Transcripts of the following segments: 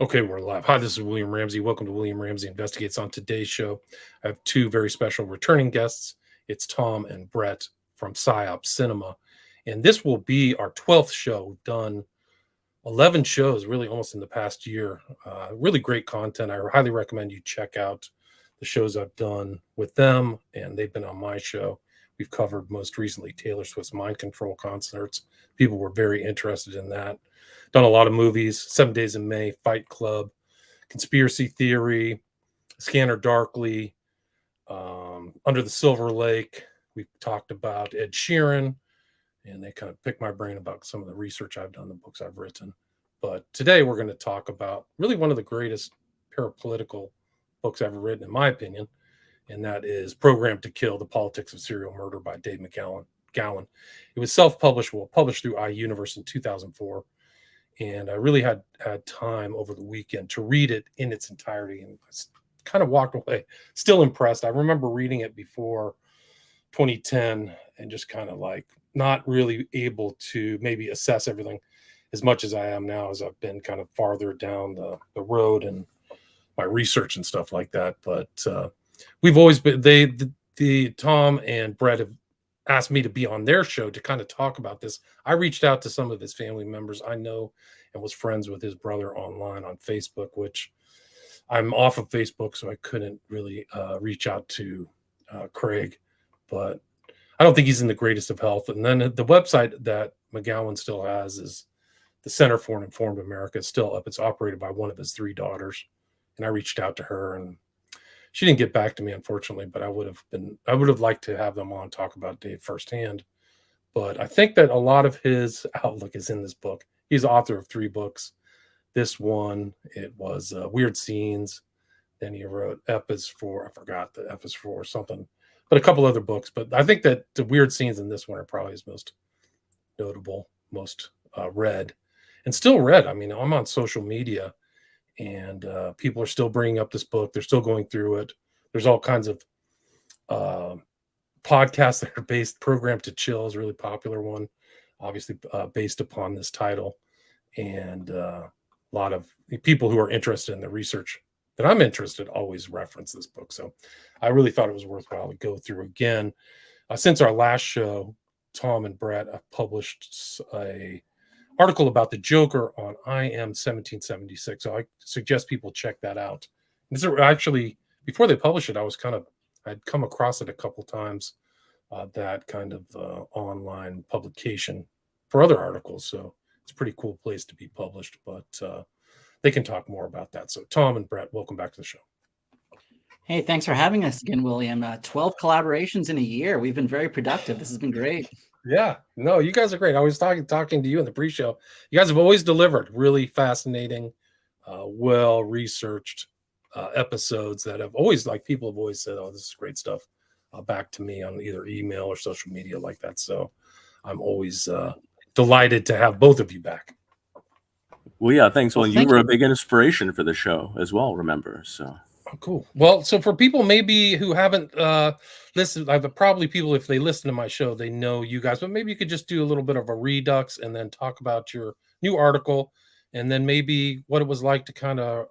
Okay, we're live. Hi, this is William Ramsey. Welcome to William Ramsey Investigates. On today's show, I have two very special returning guests. It's Tom and Brett from Psyop Cinema. And this will be our 12th show. We've done 11 shows really almost in the past year. Really great content. I highly recommend you check out the shows I've done with them, and they've been on my show. We've covered most recently Taylor Swift's Mind Control concerts. People were very interested in that. Done a lot of movies: 7 Days in May, Fight Club, Conspiracy Theory, Scanner Darkly, Under the Silver Lake. We talked about Ed Sheeran, and they kind of picked my brain about some of the research I've done, the books I've written. But today we're going to talk about really one of the greatest parapolitical books ever written, in my opinion, and that is Programmed to Kill: The Politics of Serial Murder by Dave McGowan. It was self-published, published through iUniverse in 2004. And I really had time over the weekend to read it in its entirety, and I kind of walked away still impressed. I remember reading it before 2010 and just kind of like not really able to maybe assess everything as much as I am now, as I've been kind of farther down the road and my research and stuff like that. But we've always been, the Tom and Brett have asked me to be on their show to kind of talk about this. I reached out to some of his family members I know and was friends with his brother online on Facebook, which I'm off of Facebook, so I couldn't really reach out to Craig, but I don't think he's in the greatest of health. And then the website that McGowan still has is the Center for an Informed America. It's still up. It's operated by one of his three daughters. And I reached out to her, and she didn't get back to me, unfortunately, but I would have liked to have them on, talk about Dave firsthand. But I think that a lot of his outlook is in this book. He's the author of 3 books. This one, it was Weird Scenes. Then he wrote F is for, I forgot the F is for something, but a couple other books. But I think that the Weird Scenes in this one are probably his most notable, most read, and still read. I mean, I'm on social media, and people are still bringing up this book. They're still going through it. There's all kinds of podcasts that are Programmed to Chill is a really popular one, obviously based upon this title. And a lot of people who are interested in the research that I'm interested always reference this book. So I really thought it was worthwhile to go through again. Since our last show, Tom and Brett have published a article about the Joker on I Am 1776. So I suggest people check that out. This is actually, before they published it, I'd come across it a couple times, that kind of online publication for other articles. So it's a pretty cool place to be published, but they can talk more about that. So Tom and Brett, welcome back to the show. Hey, thanks for having us again, William. 12 collaborations in a year. We've been very productive. This has been great. Yeah, no, you guys are great. I was talking to you in the pre-show. You guys have always delivered really fascinating, well-researched episodes that have always, like, people have always said, "Oh, this is great stuff," back to me on either email or social media like that. So I'm always delighted to have both of you back. Well, yeah, thanks. Well, you thank were you. a big inspiration for the show as well, remember? So Oh, cool. Well, so for people maybe who haven't listened, I've probably people, if they listen to my show, they know you guys, but maybe you could just do a little bit of a redux and then talk about your new article, and then maybe what it was like to kind of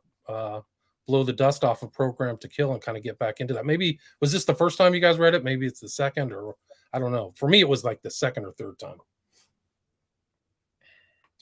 blow the dust off of Program to Kill and kind of get back into that. Maybe was this the first time you guys read it? Maybe it's the second, or I don't know. For me, it was like the second or third time.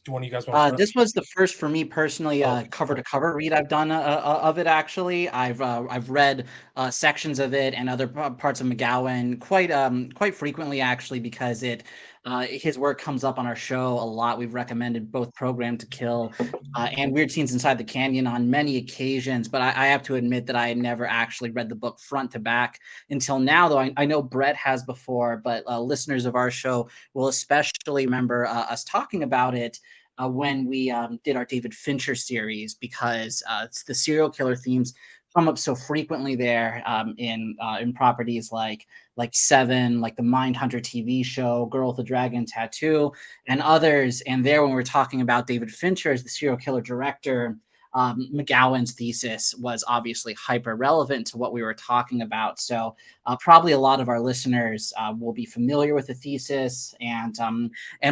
Do one of you guys want to start? This was the first for me personally, Oh, cover to cover read I've done of it. Actually, I've read sections of it and other parts of McGowan quite frequently, actually, because his work comes up on our show a lot. We've recommended both Program to Kill and Weird Scenes Inside the Canyon on many occasions, but I have to admit that I had never actually read the book front to back until now, though I know Brett has before, but listeners of our show will especially remember us talking about it when we did our David Fincher series, because the serial killer themes come up so frequently there, in properties like Seven, like the Mindhunter TV show, Girl with the Dragon Tattoo, and others. And there, when we're talking about David Fincher as the serial killer director, McGowan's thesis was obviously hyper relevant to what we were talking about. So probably a lot of our listeners will be familiar with the thesis and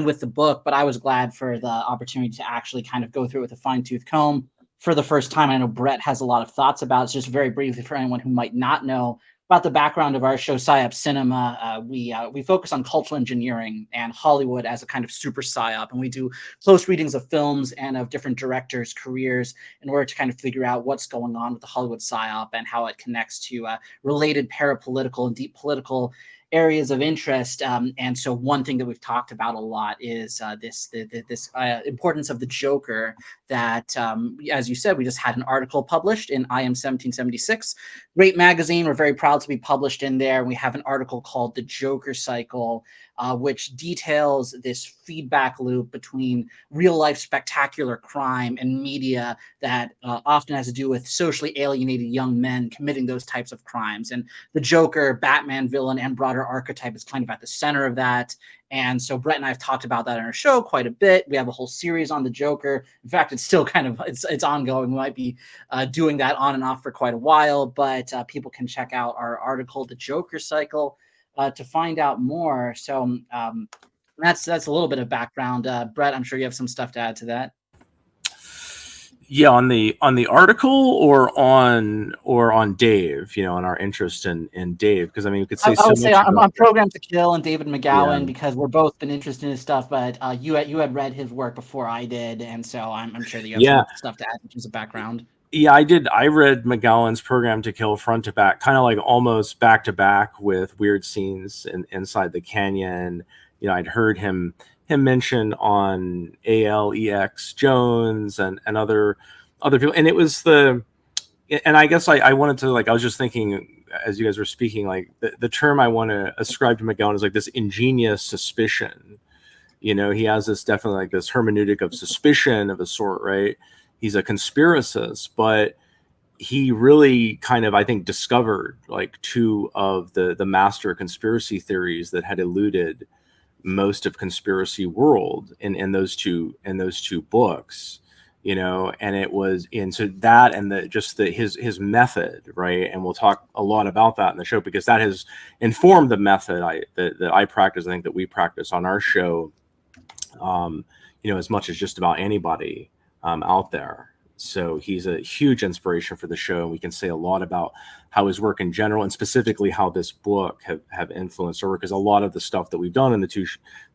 with the book, but I was glad for the opportunity to actually kind of go through it with a fine tooth comb for the first time. I know Brett has a lot of thoughts about it. Just very briefly for anyone who might not know about the background of our show, Psyop Cinema. We focus on cultural engineering and Hollywood as a kind of super psyop, and we do close readings of films and of different directors' careers in order to kind of figure out what's going on with the Hollywood psyop and how it connects to related parapolitical and deep political areas of interest. And so one thing that we've talked about a lot is this importance of the Joker that, as you said, we just had an article published in I Am 1776. Great magazine. We're very proud to be published in there. We have an article called The Joker Cycle, which details this feedback loop between real life spectacular crime and media that often has to do with socially alienated young men committing those types of crimes. And the Joker, Batman villain, and broader archetype is kind of at the center of that. And so Brett and I have talked about that on our show quite a bit. We have a whole series on the Joker. In fact, it's still kind of, it's ongoing. We might be doing that on and off for quite a while, but people can check out our article, The Joker Cycle, to find out more. So that's a little bit of background. Brett, I'm sure you have some stuff to add to that. Yeah, on the article or on Dave, on our interest in Dave, because I mean we could say I would say I'm about Programmed to Kill and David McGowan, Yeah. because we're both been interested in his stuff, but you had read his work before I did, and so I'm sure that you have some stuff to add in terms of background. Yeah, I did. I read McGowan's Programmed to Kill front to back, kind of like almost back to back with weird scenes inside the canyon. I'd heard him mention on Alex Jones and other people, and it was and I guess I wanted to, like, I was just thinking as you guys were speaking, like the term I want to ascribe to McGowan is like this ingenious suspicion. He has this definitely like this hermeneutic of suspicion of a sort, right? He's a conspiracist, but he really kind of, I think, discovered like two of the master conspiracy theories that had eluded most of conspiracy world in those two books, and it was so that and his method, right? And we'll talk a lot about that in the show, because that has informed the method that I practice. I think that we practice on our show, as much as just about anybody out there. So he's a huge inspiration for the show, and we can say a lot about how his work in general, and specifically how this book have influenced our work, because a lot of the stuff that we've done in the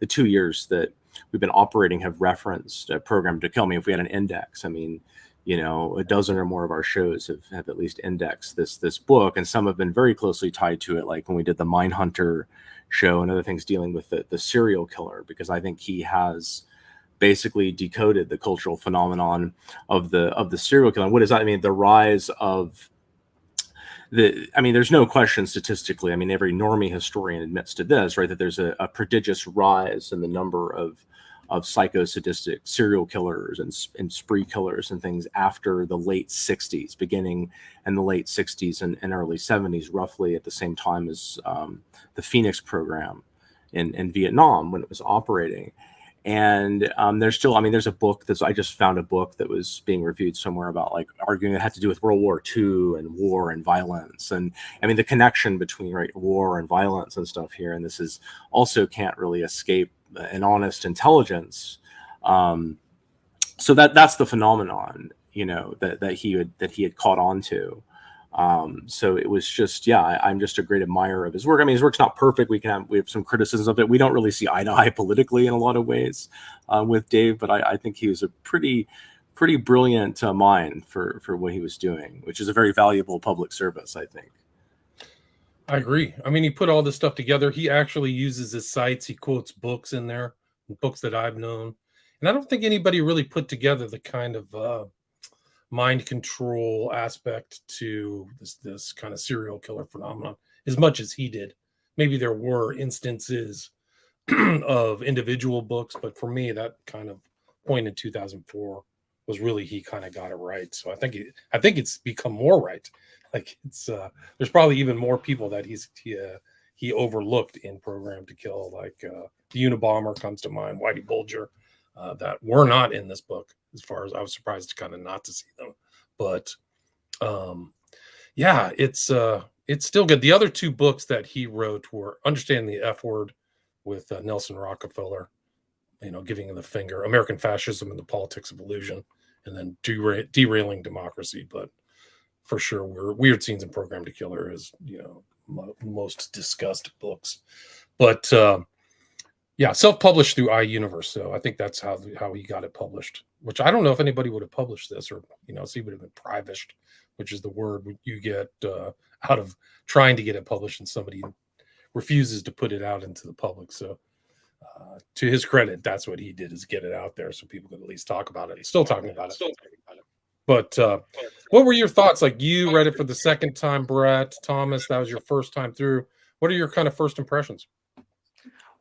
2 years that we've been operating have referenced a Programmed to Kill. I mean, if we had an index, I mean, a dozen or more of our shows have at least indexed this book, and some have been very closely tied to it, like when we did the Mindhunter show and other things dealing with the serial killer, because I think he has basically decoded the cultural phenomenon of the serial killer. What is that? I mean, the rise of there's no question statistically. I mean, every normie historian admits to this, right? That there's a prodigious rise in the number of psychosadistic serial killers and spree killers and things after the late 60s, beginning in the late 60s and early 70s, roughly at the same time as the Phoenix program in Vietnam, when it was operating. And there's a book I just found a book that was being reviewed somewhere about, like, arguing it had to do with World War II and war and violence. And I mean, the connection between, right, war and violence and stuff here. And this is also can't really escape an honest intelligence. So that's the phenomenon, that he had caught on to. So it was just, I'm just a great admirer of his work. I mean, his work's not perfect. We have some criticisms of it. We don't really see eye to eye politically in a lot of ways with Dave, but I think he was a pretty brilliant mind for what he was doing, which is a very valuable public service, I think. I agree. I mean, he put all this stuff together. He actually uses his sites. He quotes books in there, books that I've known. And I don't think anybody really put together the kind of mind control aspect to this kind of serial killer phenomenon as much as he did. Maybe there were instances of individual books, but for me, that kind of point in 2004 was really, he kind of got it right. So I think it's become more right. Like, it's there's probably even more people that he overlooked in Programmed to Kill, like the Unabomber comes to mind, Whitey Bulger, that were not in this book. As far as I was surprised to kind of not to see them, but it's still good. The other two books that he wrote were Understanding the F Word with Nelson Rockefeller, giving him the finger, American Fascism and the Politics of Illusion, and then derailing democracy. But for sure, Weird Scenes and Program to Killer is, most discussed books. But yeah, self-published through iUniverse. So I think that's how he got it published, which I don't know if anybody would have published this, or, so he would have been privished, which is the word you get out of trying to get it published and somebody refuses to put it out into the public. So to his credit, that's what he did, is get it out there so people could at least talk about it. Still talking about it. But what were your thoughts? Like, you read it for the second time, Brett. Thomas, that was your first time through. What are your kind of first impressions?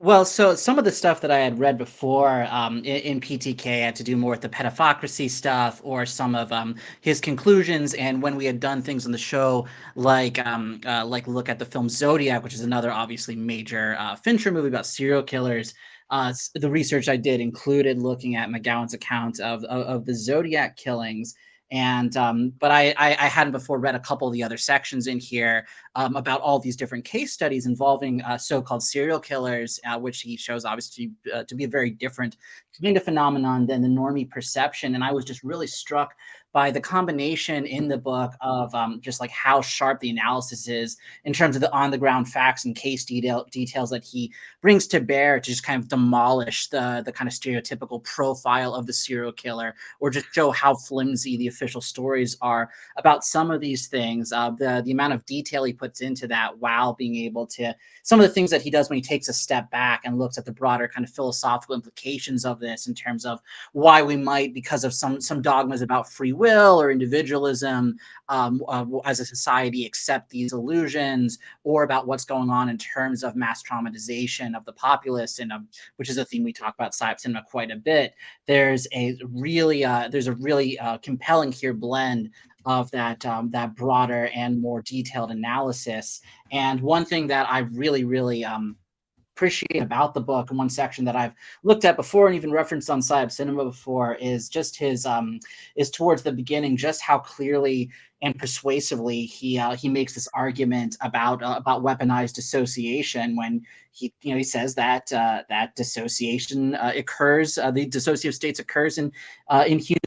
Well, so some of the stuff that I had read before in PTK had to do more with the pedophocracy stuff, or some of his conclusions. And when we had done things on the show, like look at the film Zodiac, which is another obviously major Fincher movie about serial killers. The research I did included looking at McGowan's account of the Zodiac killings. And but I hadn't before read a couple of the other sections in here about all these different case studies involving so-called serial killers, which he shows obviously to be a very different kind of phenomenon than the normie perception. And I was just really struck by the combination in the book of just like how sharp the analysis is in terms of the on-the-ground facts and case details that he brings to bear to just kind of demolish the kind of stereotypical profile of the serial killer, or just show how flimsy the official stories are about some of these things. The amount of detail he puts into that, while being able to, some of the things that he does when he takes a step back and looks at the broader kind of philosophical implications of this, in terms of why we might, because of some dogmas about free will or individualism as a society, accept these illusions, or about what's going on in terms of mass traumatization of the populace, and which is a theme we talk about Psyop Cinema quite a bit. There's a really compelling here blend of that broader and more detailed analysis. And one thing that I really appreciate about the book, and one section that I've looked at before and even referenced on Psyop Cinema before, is just his is towards the beginning, just how clearly and persuasively he makes this argument about weaponized dissociation, when he says that that dissociation occurs, the dissociative states occurs in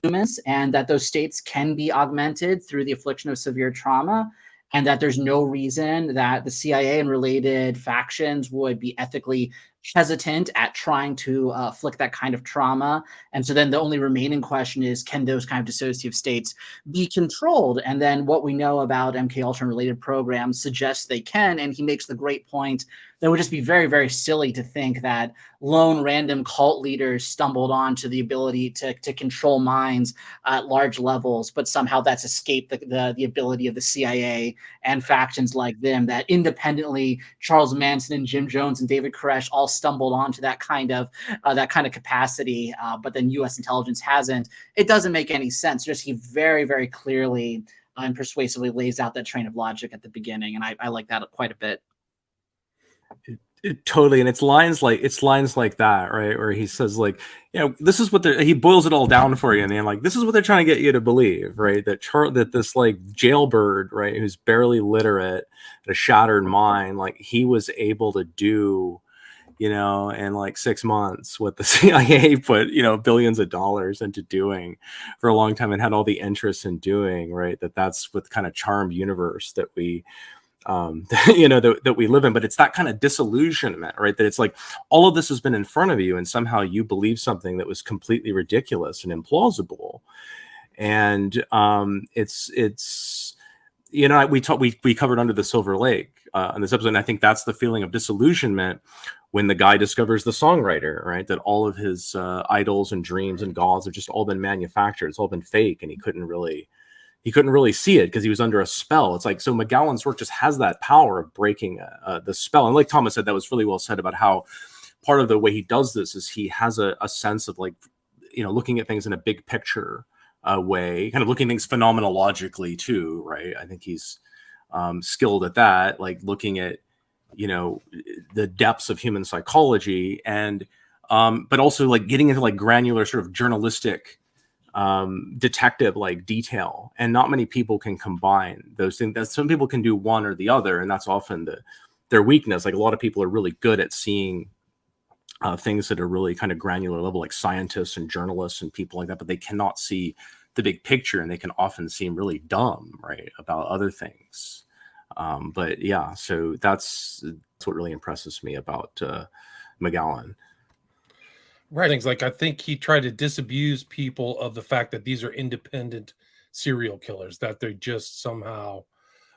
humans, and that those states can be augmented through the affliction of severe trauma, and that there's no reason that the CIA and related factions would be ethically hesitant at trying to afflict that kind of trauma. And so then the only remaining question is, can those kind of dissociative states be controlled? And then what we know about MKUltra and related programs suggests they can. And he makes the great point that it would just be very silly to think that lone random cult leaders stumbled onto the ability to control minds at large levels, but somehow that's escaped the ability of the CIA and factions like them, that independently Charles Manson and Jim Jones and David Koresh all stumbled onto that kind of capacity, but then U.S. intelligence hasn't. It doesn't make any sense. Just he very clearly and persuasively lays out that train of logic at the beginning, and I like that quite a bit. Totally. And it's lines like that, right, where he says, like, this is what he boils it all down for you, and then, like, this is what they're trying to get you to believe, right, that this like jailbird, right, who's barely literate, a shattered mind, like, he was able to do, in like 6 months what the CIA put, billions of dollars into doing for a long time, and had all the interest in doing, right, that's what kind of charmed universe that we that we live in. But it's that kind of disillusionment, right, that it's like all of this has been in front of you, and somehow you believe something that was completely ridiculous and implausible. And it's we covered Under the Silver Lake in this episode, and I think that's the feeling of disillusionment when the guy discovers the songwriter, right, that all of his idols and dreams and gods have just all been manufactured, it's all been fake, and he couldn't really see it because he was under a spell. It's like, so McGowan's work just has that power of breaking the spell. And like Thomas said, that was really well said about how part of the way he does this is he has a sense of, like, looking at things in a big picture way, kind of looking at things phenomenologically too, right? I think he's skilled at that, like looking at, the depths of human psychology, and but also like getting into like granular sort of journalistic detective like detail. And not many people can combine those things. That some people can do one or the other, and that's often their weakness. Like, a lot of people are really good at seeing things that are really kind of granular level, like scientists and journalists and people like that, but they cannot see the big picture, and they can often seem really dumb, right, about other things. But yeah, so that's what really impresses me about McGowan. Right. Things like, I think he tried to disabuse people of the fact that these are independent serial killers, that they're just somehow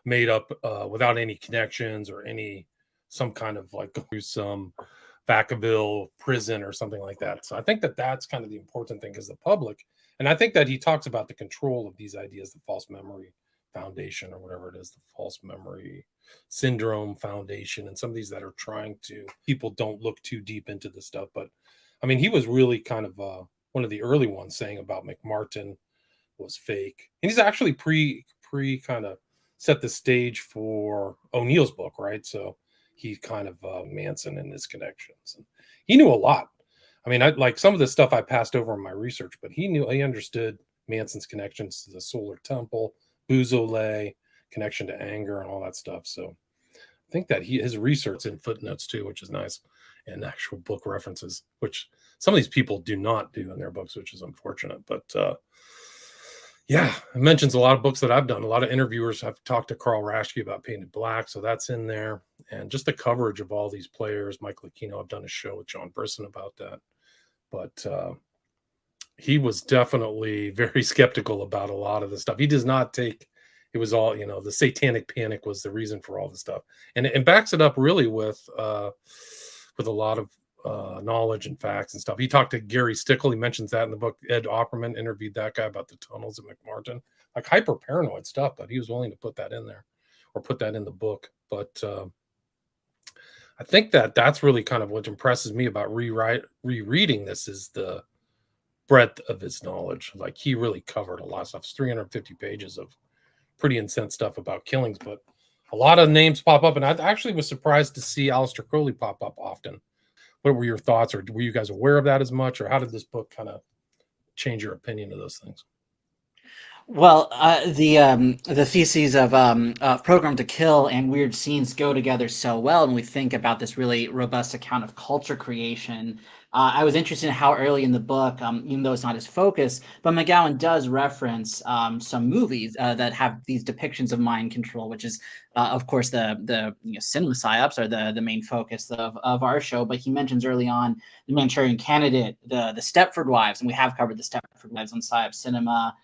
made up without any connections or some kind of like through some Vacaville prison or something like that. So I think that that's kind of the important thing as the public. And I think that he talks about the control of these ideas, the false memory foundation or whatever it is, the false memory syndrome foundation, and some of these that are trying to, people don't look too deep into this stuff. But I mean, he was really kind of one of the early ones saying about McMartin was fake. And he's actually pre kind of set the stage for O'Neill's book, right? So he kind of Manson and his connections. And he knew a lot. I mean, I like some of the stuff I passed over in my research, but he understood Manson's connections to the Solar Temple, Beausoleil, connection to anger, and all that stuff. So I think that his research in footnotes too, which is nice, and actual book references, which some of these people do not do in their books, which is unfortunate. But yeah, it mentions a lot of books that I've done. A lot of interviewers have talked to Carl Raschke about Painted Black, so that's in there. And just the coverage of all these players. Mike Lucchino, I've done a show with John Brisson about that. But he was definitely very skeptical about a lot of the stuff. He does not take, it was all, the satanic panic was the reason for all the stuff. And backs it up really with a lot of knowledge and facts and stuff. He talked to Gary Stickle. He mentions that in the book. Ed Opperman interviewed that guy about the tunnels at McMartin, like hyper paranoid stuff, but he was willing to put that in there or put that in the book. But I think that that's really kind of what impresses me about rereading this is the breadth of his knowledge. Like he really covered a lot of stuff. It's 350 pages of pretty intense stuff about killings, but a lot of names pop up. And I actually was surprised to see Aleister Crowley pop up often. What were your thoughts, or were you guys aware of that as much, or how did this book kind of change your opinion of those things? Well, the theses of Program to Kill and Weird Scenes go together so well, and we think about this really robust account of culture creation. I was interested in how early in the book, even though it's not his focus, but McGowan does reference some movies that have these depictions of mind control, which is, of course, the cinema psyops are the main focus of our show. But he mentions early on the Manchurian Candidate, the Stepford Wives, and we have covered the Stepford Wives on Psyop Cinema.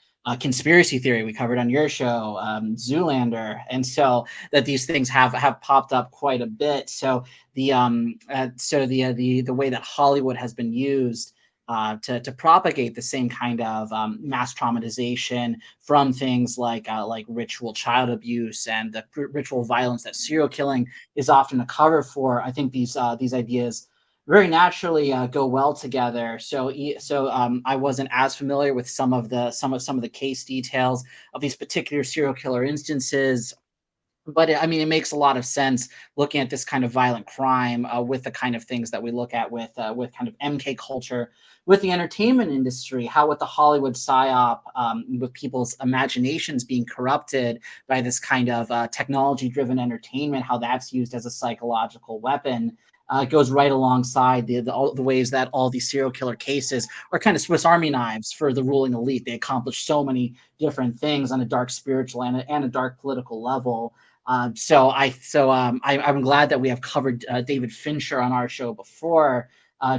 Conspiracy theory we covered on your show, Zoolander, and so that these things have popped up quite a bit. So the way that Hollywood has been used to propagate the same kind of mass traumatization from things like ritual child abuse and the ritual violence that serial killing is often a cover for. I think these ideas very naturally go well together. So I wasn't as familiar with some of the case details of these particular serial killer instances. But I mean, it makes a lot of sense looking at this kind of violent crime with the kind of things that we look at with kind of MK culture, with the entertainment industry, how with the Hollywood psyop, with people's imaginations being corrupted by this kind of technology-driven entertainment, how that's used as a psychological weapon. Goes right alongside all the ways that all these serial killer cases are kind of Swiss Army knives for the ruling elite. They accomplish so many different things on a dark spiritual and a dark political level. I'm glad that we have covered David Fincher on our show before,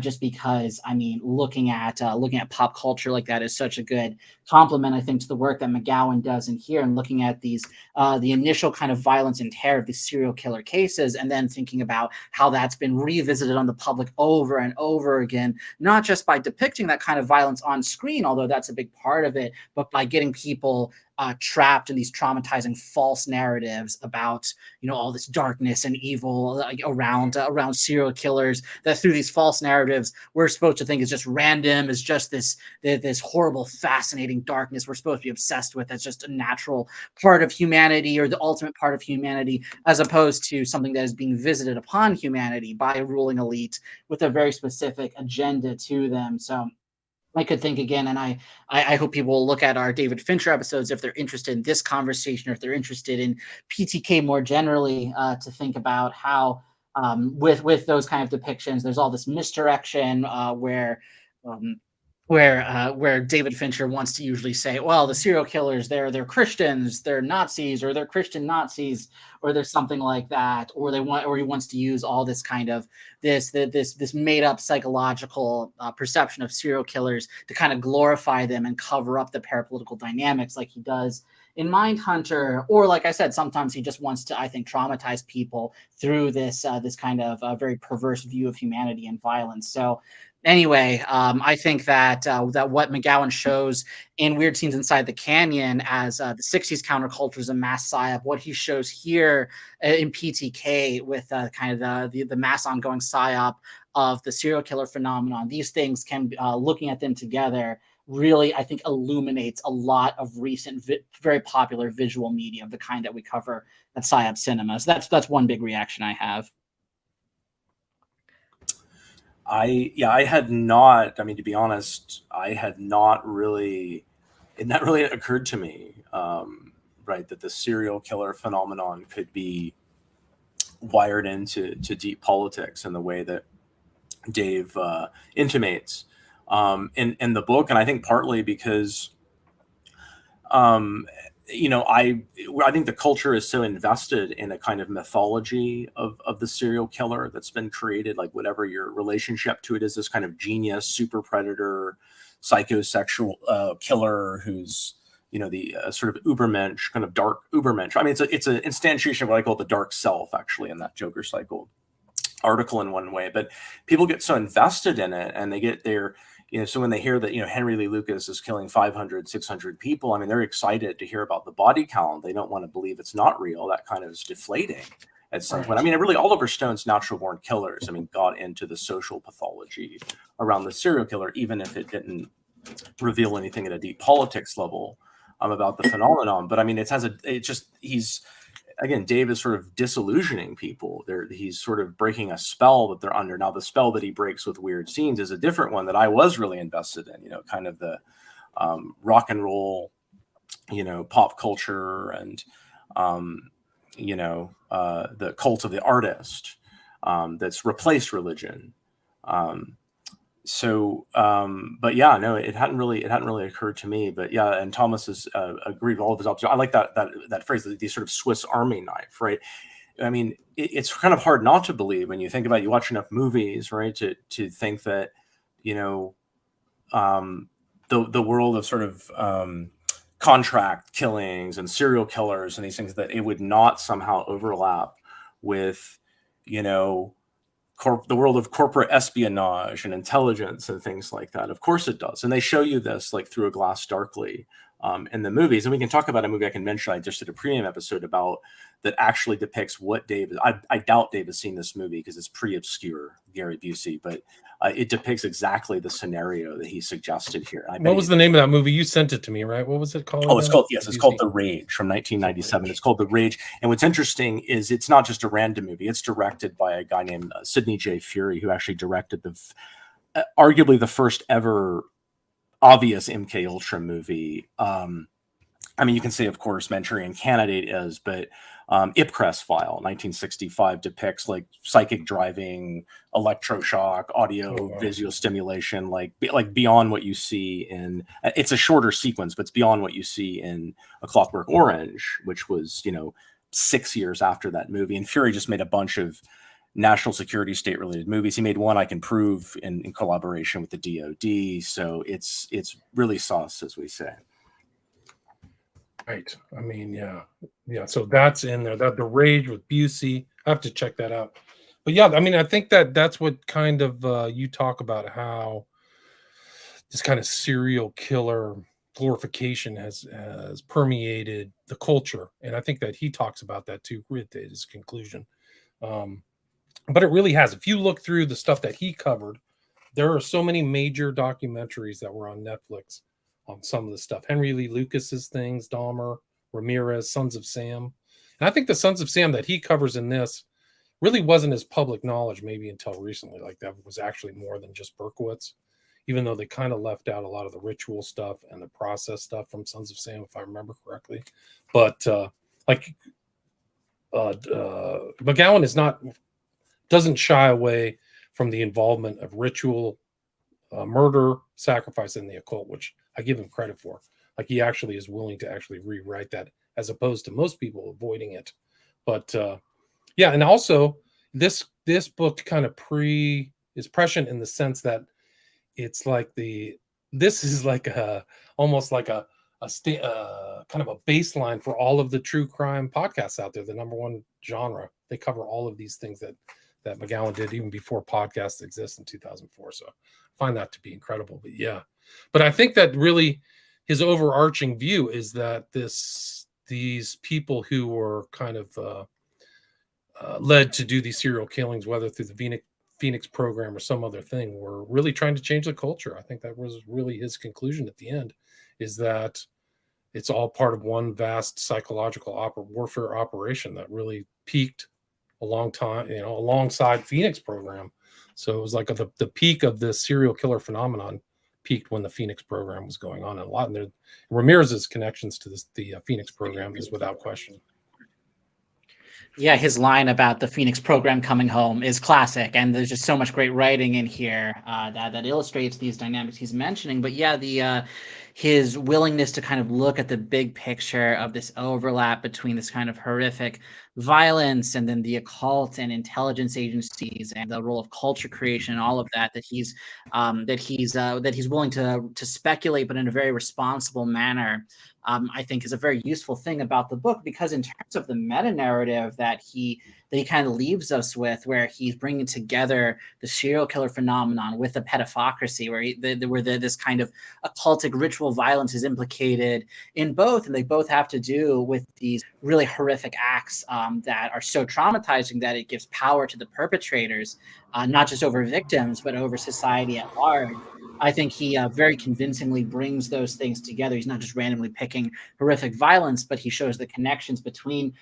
just because I mean, looking at pop culture like that is such a good compliment, I think, to the work that McGowan does in here, and looking at these the initial kind of violence and terror of these serial killer cases, and then thinking about how that's been revisited on the public over and over again, not just by depicting that kind of violence on screen, although that's a big part of it, but by getting people trapped in these traumatizing false narratives about all this darkness and evil around serial killers, that through these false narratives we're supposed to think is just random, is just this horrible fascinating darkness we're supposed to be obsessed with, as just a natural part of humanity or the ultimate part of humanity, as opposed to something that is being visited upon humanity by a ruling elite with a very specific agenda to them. So I could think again, and I hope people will look at our David Fincher episodes if they're interested in this conversation, or if they're interested in PTK more generally, to think about how with those kind of depictions, there's all this misdirection where where David Fincher wants to usually say, well, the serial killers, they're Christians, they're Nazis, or they're Christian Nazis, or there's something like that, or he wants to use all this kind of this made up psychological perception of serial killers to kind of glorify them and cover up the parapolitical dynamics, like he does in Mindhunter, or like I said, sometimes he just wants to, I think, traumatize people through this kind of very perverse view of humanity and violence. So anyway, I think that what McGowan shows in Weird Scenes Inside the Canyon as the 60s countercultures and mass psyop, what he shows here in PTK with kind of the mass ongoing psyop of the serial killer phenomenon, these things can, looking at them together, really, I think, illuminates a lot of recent, very popular visual media of the kind that we cover at Psyop Cinema. So that's one big reaction I have. I had not. I mean, to be honest, I had not really. It not really occurred to me, right, that the serial killer phenomenon could be wired into deep politics in the way that Dave intimates in the book, and I think partly because, I think the culture is so invested in a kind of mythology of the serial killer that's been created, like whatever your relationship to it is, this kind of genius, super predator, psychosexual killer who's the sort of ubermensch, kind of dark ubermensch. I mean, it's an instantiation of what I call the dark self, actually, in that Joker Cycle article in one way. But people get so invested in it, and they get their so when they hear that Henry Lee Lucas is killing 500, 600 people, I mean, they're excited to hear about the body count. They don't want to believe it's not real. That kind of is deflating at some point. I mean, really, Oliver Stone's Natural Born Killers, I mean, got into the social pathology around the serial killer, even if it didn't reveal anything at a deep politics level about the phenomenon. But I mean, he's again, Dave is sort of disillusioning people. He's sort of breaking a spell that they're under. Now, the spell that he breaks with Weird Scenes is a different one that I was really invested in, kind of the rock and roll, pop culture and, the cult of the artist that's replaced religion. But yeah, no, it hadn't really occurred to me. But yeah, and Thomas has agreed with all of his observations. I like that phrase, the sort of Swiss Army knife, right? I mean, it's kind of hard not to believe when you think about it. You watch enough movies, right, to think that the world of sort of contract killings and serial killers and these things, that it would not somehow overlap with the world of corporate espionage and intelligence and things like that. Of course it does. And they show you this like through a glass darkly in the movies. And we can talk about a movie I can mention. I just did a premium episode about that actually depicts what Dave is. I doubt Dave has seen this movie because it's pretty obscure, Gary Busey, but it depicts exactly the scenario that he suggested here. What was the name of that movie? You sent it to me, right? What was it called? Oh, it's called The Rage from 1997. It's called The Rage. And what's interesting is it's not just a random movie. It's directed by a guy named Sidney J. Furie, who actually directed arguably the first ever obvious MK Ultra movie. I mean, you can say, of course, Manchurian Candidate is, but Ipcress File, 1965, depicts like psychic driving, electroshock, audio, visual stimulation, like beyond what you see in. It's a shorter sequence, but it's beyond what you see in A Clockwork Orange, which was 6 years after that movie. And Fury just made a bunch of national security state-related movies. He made one I Can Prove in collaboration with the DoD. So it's really sauce, as we say. Right. I mean, yeah. So that's in there. That The Rage with Busey. I have to check that out. But yeah, I mean, I think that's what kind of you talk about, how this kind of serial killer glorification has permeated the culture, and I think that he talks about that too with his conclusion. But it really has. If you look through the stuff that he covered, there are so many major documentaries that were on Netflix on some of the stuff. Henry Lee Lucas's things, Dahmer, Ramirez, Sons of Sam. And I think the Sons of Sam that he covers in this really wasn't as public knowledge maybe until recently. Like that was actually more than just Berkowitz, even though they kind of left out a lot of the ritual stuff and the process stuff from Sons of Sam, if I remember correctly. But McGowan doesn't shy away from the involvement of ritual murder, sacrifice, and the occult, which I give him credit for. Like, he actually is willing to actually rewrite that, as opposed to most people avoiding it. But yeah, and also this book kind of is prescient in the sense that it's like this is like almost like a kind of a baseline for all of the true crime podcasts out there. The number one genre. They cover all of these things that McGowan did even before podcasts exist in 2004. So I find that to be incredible. But yeah, but I think that really his overarching view is that these people who were kind of led to do these serial killings, whether through the Phoenix program or some other thing, were really trying to change the culture. I think that was really his conclusion at the end, is that it's all part of one vast psychological warfare operation that really peaked a long time, alongside Phoenix program. So it was like the peak of the serial killer phenomenon peaked when the Phoenix program was going on. And a lot, and Ramirez's connections to the Phoenix program is without question. Yeah, his line about the Phoenix program coming home is classic, and there's just so much great writing in here that illustrates these dynamics he's mentioning. But yeah, the his willingness to kind of look at the big picture of this overlap between this kind of horrific violence and then the occult and intelligence agencies and the role of culture creation and all of that he's willing to speculate, but in a very responsible manner. I think is a very useful thing about the book, because in terms of the meta narrative that he kind of leaves us with, where he's bringing together the serial killer phenomenon with the pedophocracy, where this kind of occultic ritual violence is implicated in both, and they both have to do with these really horrific acts that are so traumatizing that it gives power to the perpetrators, not just over victims, but over society at large. I think he very convincingly brings those things together. He's not just randomly picking horrific violence, but he shows the connections between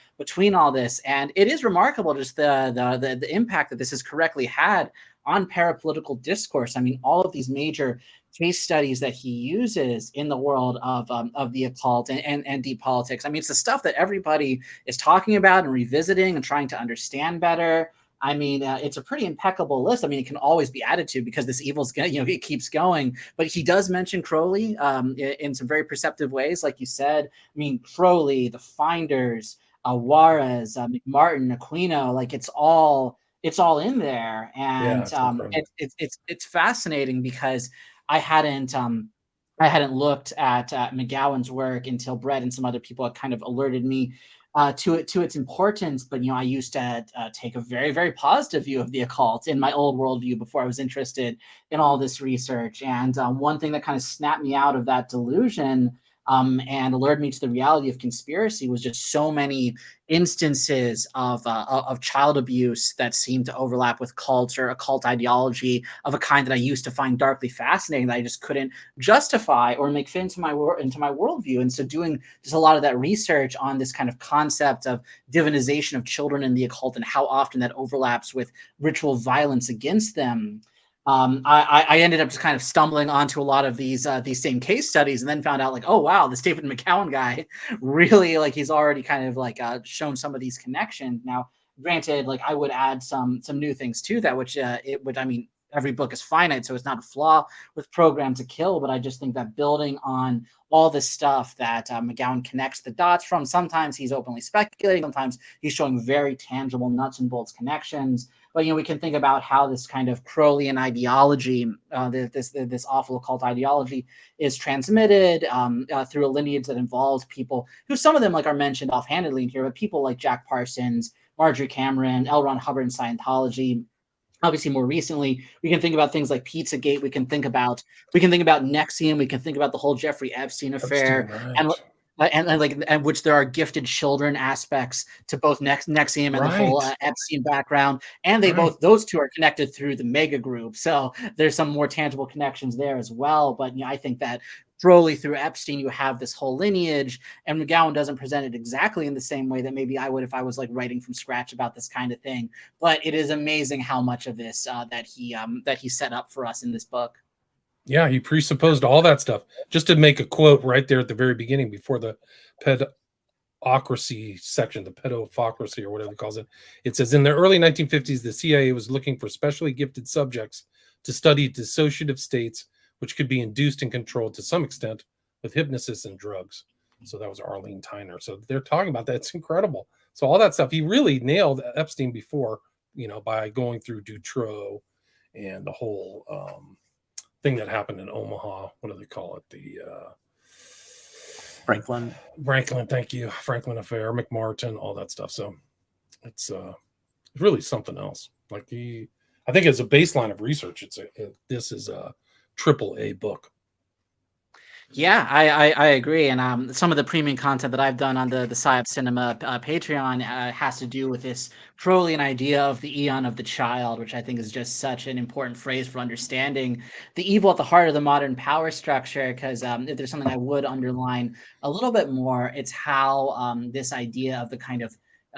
all this. And it is remarkable just the impact that this has correctly had on parapolitical discourse. I mean, all of these major case studies that he uses in the world of the occult and deep politics. I mean, it's the stuff that everybody is talking about and revisiting and trying to understand better. I mean, it's a pretty impeccable list. I mean, it can always be added to because this evil's going, it keeps going. But he does mention Crowley in some very perceptive ways, like you said. I mean, Crowley, the Finders, Juarez, McMartin, Aquino, like it's all in there, and it's fascinating because I hadn't looked at McGowan's work until Brett and some other people had kind of alerted me to its importance. But I used to take a very, very positive view of the occult in my old worldview before I was interested in all this research. And one thing that kind of snapped me out of that delusion and alerted me to the reality of conspiracy was just so many instances of child abuse that seemed to overlap with cults or occult ideology of a kind that I used to find darkly fascinating, that I just couldn't justify or make fit into my worldview. And so doing just a lot of that research on this kind of concept of divinization of children in the occult and how often that overlaps with ritual violence against them. I ended up just kind of stumbling onto a lot of these same case studies, and then found out, like, oh wow, this David McGowan guy really, like, he's already kind of like shown some of these connections. Now, granted, like, I would add some new things to that, which I mean, every book is finite, so it's not a flaw with Program to Kill, but I just think that building on all this stuff that McGowan connects the dots from, sometimes he's openly speculating, sometimes he's showing very tangible nuts and bolts connections. But we can think about how this kind of Crowleyan ideology, this awful occult ideology, is transmitted through a lineage that involves people who, some of them, like, are mentioned offhandedly in here, but people like Jack Parsons, Marjorie Cameron, L. Ron Hubbard in Scientology. Obviously, more recently, we can think about things like Pizzagate. We can think about NXIVM. We can think about the whole Jeffrey Epstein affair, right. and which there are gifted children aspects to both NXIVM and the whole Epstein background, and those two are connected through the mega group. So there's some more tangible connections there as well. But I think that Crowley through Epstein, you have this whole lineage, and McGowan doesn't present it exactly in the same way that maybe I would if I was like writing from scratch about this kind of thing. But it is amazing how much of this that he set up for us in this book. Yeah, he presupposed all that stuff. Just to make a quote right there at the very beginning, before the pedophocracy section, the pedophocracy or whatever he calls it, it says, in the early 1950s, the CIA was looking for specially gifted subjects to study dissociative states, which could be induced and controlled to some extent with hypnosis and drugs. So that was Arlene Tyner. So they're talking about that. It's incredible. So all that stuff, he really nailed Epstein before, by going through Dutroux and the whole thing that happened in Omaha. What do they call it? The Franklin. Thank you. Franklin affair, McMartin, all that stuff. So it's really something else. Like I think as a baseline of research, this is a AAA book. Yeah, I agree. And some of the premium content that I've done on the Psyop Cinema Patreon has to do with this Crowleyan idea of the eon of the child, which I think is just such an important phrase for understanding the evil at the heart of the modern power structure. Because if there's something I would underline a little bit more, it's how this idea of the kind of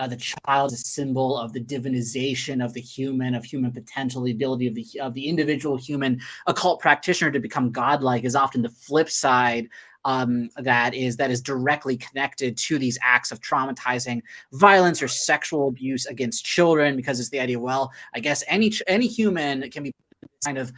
the child is a symbol of the divinization of the human, of human potential, the ability of the individual human occult practitioner to become godlike is often the flip side that is directly connected to these acts of traumatizing violence or sexual abuse against children, because it's the idea, well, I guess any human can be kind of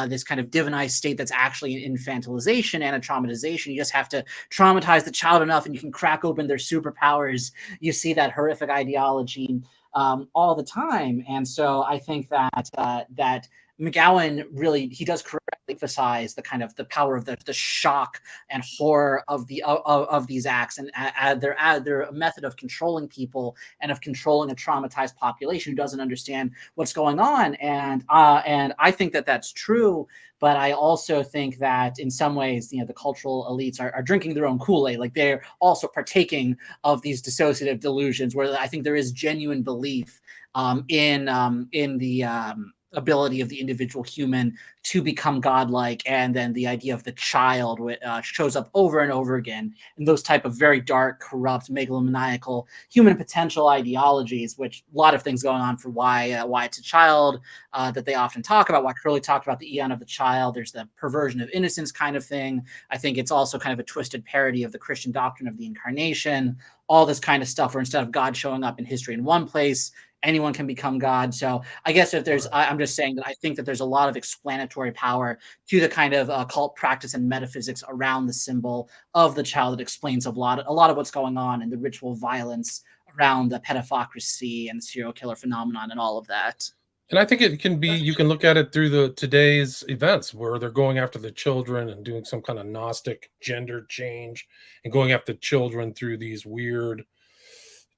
this kind of divinized state that's actually an infantilization and a traumatization. You just have to traumatize the child enough and you can crack open their superpowers. You see that horrific ideology all the time. And so I think that that McGowan really, he does correctly emphasize the kind of the power of the shock and horror of these acts, and they're a method of controlling people and of controlling a traumatized population who doesn't understand what's going on. And I think that that's true. But I also think that in some ways, the cultural elites are drinking their own Kool-Aid. Like they're also partaking of these dissociative delusions, where I think there is genuine belief in the ability of the individual human to become godlike, and then the idea of the child shows up over and over again in those type of very dark, corrupt, megalomaniacal human potential ideologies. Which a lot of things going on for why it's a child that they often talk about. Why Crowley talked about the eon of the child. There's the perversion of innocence kind of thing. I think it's also kind of a twisted parody of the Christian doctrine of the incarnation. All this kind of stuff, where instead of God showing up in history in one place, anyone can become God. So I guess I'm just saying that I think that there's a lot of explanatory power to the kind of occult practice and metaphysics around the symbol of the child that explains a lot of what's going on in the ritual violence around the pedophocracy and serial killer phenomenon and all of that. And I think it can be, you can look at it through today's events where they're going after the children and doing some kind of Gnostic gender change and going after children through these weird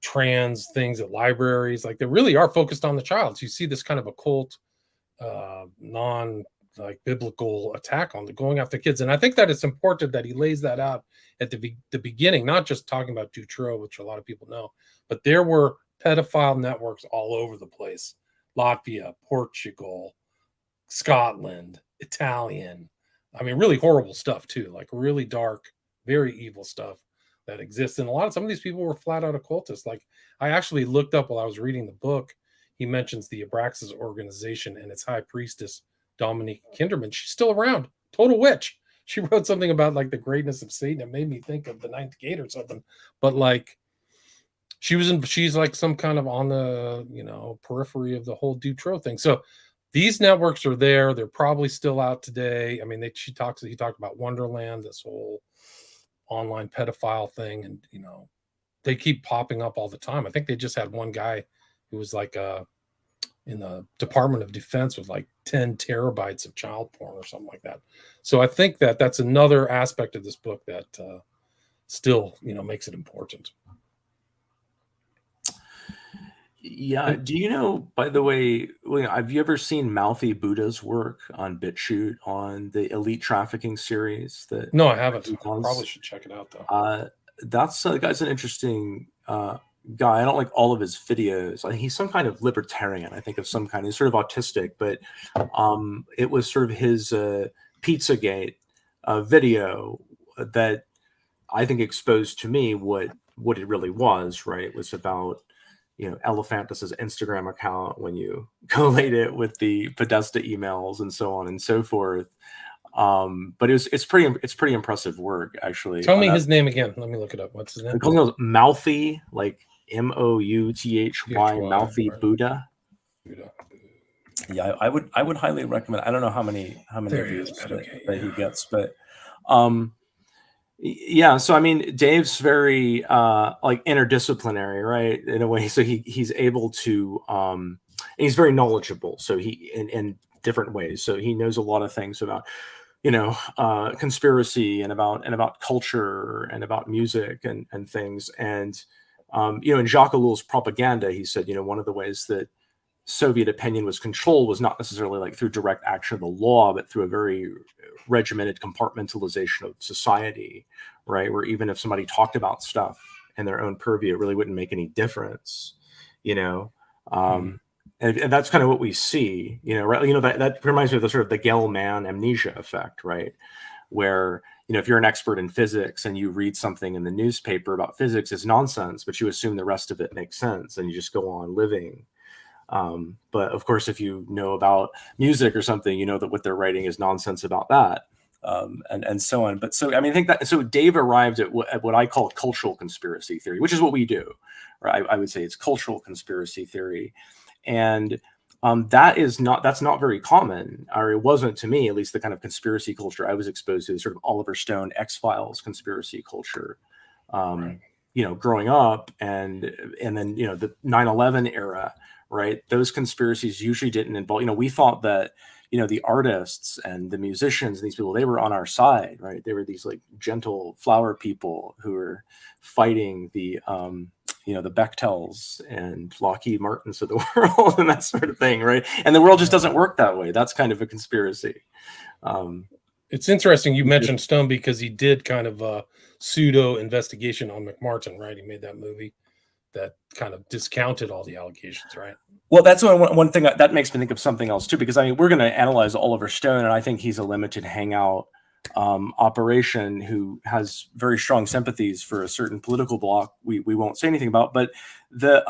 trans things at libraries. Like they really are focused on the child. So you see this kind of occult, biblical attack on going after kids. And I think that it's important that he lays that out at the beginning, not just talking about Dutroux, which a lot of people know, but there were pedophile networks all over the place. Latvia, Portugal, Scotland, Italian. I mean, really horrible stuff too, like really dark, very evil stuff that exists. And some of these people were flat out occultists. Like I actually looked up while I was reading the book, he mentions the Abraxas organization and its high priestess, Dominique Kinderman. She's still around, total witch. She wrote something about like the greatness of Satan. It made me think of the Ninth Gate or something. But like she's like some kind of on the periphery of the whole Dutroux thing. So these networks are there. They're probably still out today. I mean, he talked about Wonderland, this whole online pedophile thing, and they keep popping up all the time. I think they just had one guy who was like in the Department of Defense with like 10 terabytes of child porn or something like that. So I think that that's another aspect of this book that still makes it important. Yeah. Do you know, by the way, have you ever seen Mouthy Buddha's work on BitChute on the elite trafficking series? No, I haven't. I probably should check it out though. The guy's an interesting guy. I don't like all of his videos. I think he's some kind of libertarian. I think of some kind. He's sort of autistic, but it was sort of his Pizzagate video that I think exposed to me what it really was. Right? It was about Elephantus's Instagram account when you collate it with the Podesta emails and so on and so forth. But it's pretty impressive work, actually. Tell me his name again. Let me look it up. What's his name? Mouthy, like Mouthy, Mouthy Buddha. Yeah, I would highly recommend. I don't know how many There he views is, okay, that he yeah. gets, but yeah. So I mean, Dave's very like interdisciplinary, right? In a way, so he's able to and he's very knowledgeable. So he in different ways. So he knows a lot of things about conspiracy and about culture and about music and things. And in Jacques Ellul's propaganda, he said, one of the ways that Soviet opinion was controlled was not necessarily like through direct action of the law, but through a very regimented compartmentalization of society, right? Where even if somebody talked about stuff in their own purview, it really wouldn't make any difference, you know. And that's kind of what we see, right? That reminds me of the sort of the Gell-Mann amnesia effect, right? Where if you're an expert in physics and you read something in the newspaper about physics, it's nonsense, but you assume the rest of it makes sense, and you just go on living. But of course, if you know about music or something, you know that what they're writing is nonsense about that, and so on. But so I mean, I think that so Dave arrived at what I call cultural conspiracy theory, which is what we do. Right? I would say it's cultural conspiracy theory, and that's not very common, or it wasn't to me, at least. The kind of conspiracy culture I was exposed to, the sort of Oliver Stone X-Files conspiracy culture. Right. Growing up, and then the 9/11 era. Right, those conspiracies usually didn't involve. We thought that the artists and the musicians and these people, they were on our side, right? They were these like gentle flower people who were fighting the the Bechtels and Lockheed Martins of the world and that sort of thing, right? And the world just doesn't work that way. That's kind of a conspiracy. It's interesting you mentioned Stone, because he did kind of a pseudo investigation on McMartin, right? He made that movie that kind of discounted all the allegations, right? Well, that's one thing that makes me think of something else too, because I mean, we're going to analyze Oliver Stone, and I think he's a limited hangout operation who has very strong sympathies for a certain political bloc we won't say anything about. But the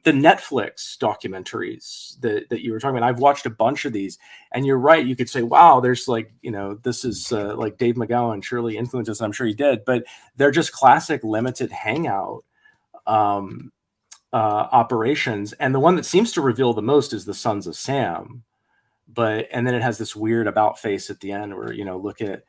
Netflix documentaries that you were talking about, I've watched a bunch of these, and you're right. You could say, wow, there's like, this is like Dave McGowan surely influenced us. I'm sure he did, but they're just classic limited hangout operations, and the one that seems to reveal the most is the Sons of Sam. And then it has this weird about face at the end where look at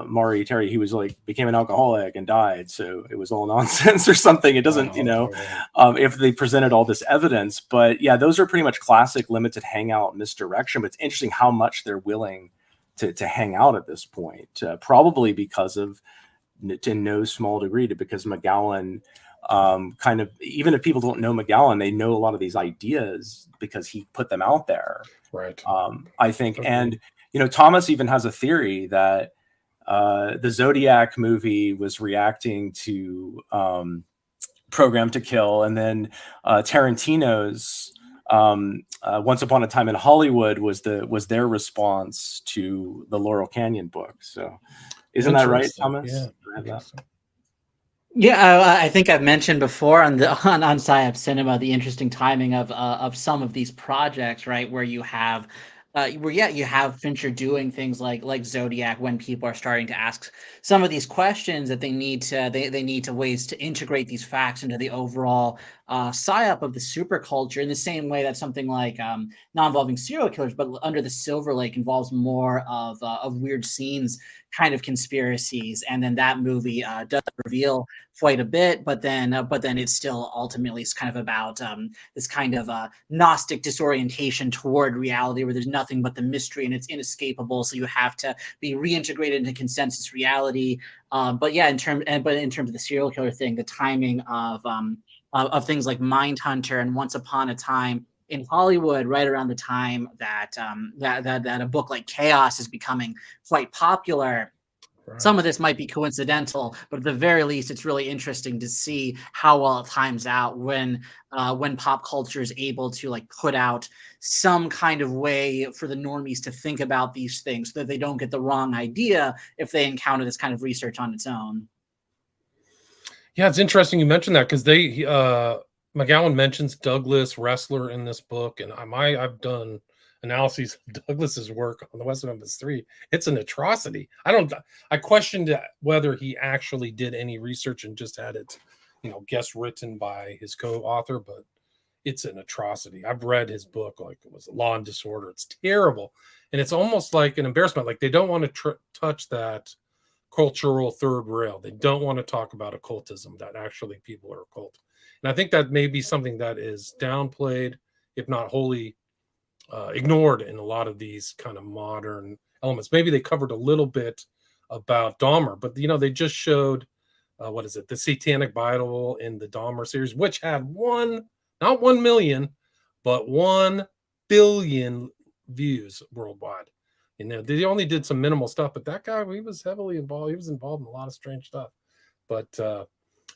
Maury Terry, he was like became an alcoholic and died, so it was all nonsense or something. It doesn't if they presented all this evidence. But yeah, those are pretty much classic limited hangout misdirection. But it's interesting how much they're willing to hang out at this point, probably because of, to no small degree, because McGowan kind of, even if people don't know McGowan, they know a lot of these ideas because he put them out there. Right. I think. Okay. And, Thomas even has a theory that the Zodiac movie was reacting to Program to Kill. And then Tarantino's Once Upon a Time in Hollywood was their response to the Laurel Canyon book. So isn't that right, Thomas? Yeah. Yeah, I think I've mentioned before on Psyop Cinema the interesting timing of some of these projects, right? Where you have you have Fincher doing things like Zodiac, when people are starting to ask some of these questions that they need to ways to integrate these facts into the overall psyop of the superculture, in the same way that something like not involving serial killers, but Under the Silver Lake involves more of weird scenes kind of conspiracies, and then that movie does reveal quite a bit, but then it still ultimately is kind of about this kind of Gnostic disorientation toward reality, where there's nothing but the mystery and it's inescapable, so you have to be reintegrated into consensus reality. But yeah, in terms of the serial killer thing, the timing of things like Mindhunter and Once Upon a Time in Hollywood, right around the time that that a book like Chaos is becoming quite popular. Right. Some of this might be coincidental, but at the very least, it's really interesting to see how well it times out when pop culture is able to like put out some kind of way for the normies to think about these things, so that they don't get the wrong idea if they encounter this kind of research on its own. Yeah, it's interesting you mentioned that, because McGowan mentions Douglas Wrestler in this book, and I've done analyses of Douglas's work on the West Memphis 3. It's an atrocity. I questioned whether he actually did any research and just had it, guest written by his co-author, but it's an atrocity. I've read his book, like it was Law and Disorder. It's terrible. And it's almost like an embarrassment. Like they don't want to touch that cultural third rail. They don't want to talk about occultism, that actually people are occult. And I think that may be something that is downplayed, if not wholly ignored in a lot of these kind of modern elements. Maybe they covered a little bit about Dahmer, but they just showed what is it, the Satanic Bible in the Dahmer series, which had not 1 million, but 1 billion views worldwide. They only did some minimal stuff, but that guy, he was heavily involved. He was involved in a lot of strange stuff. But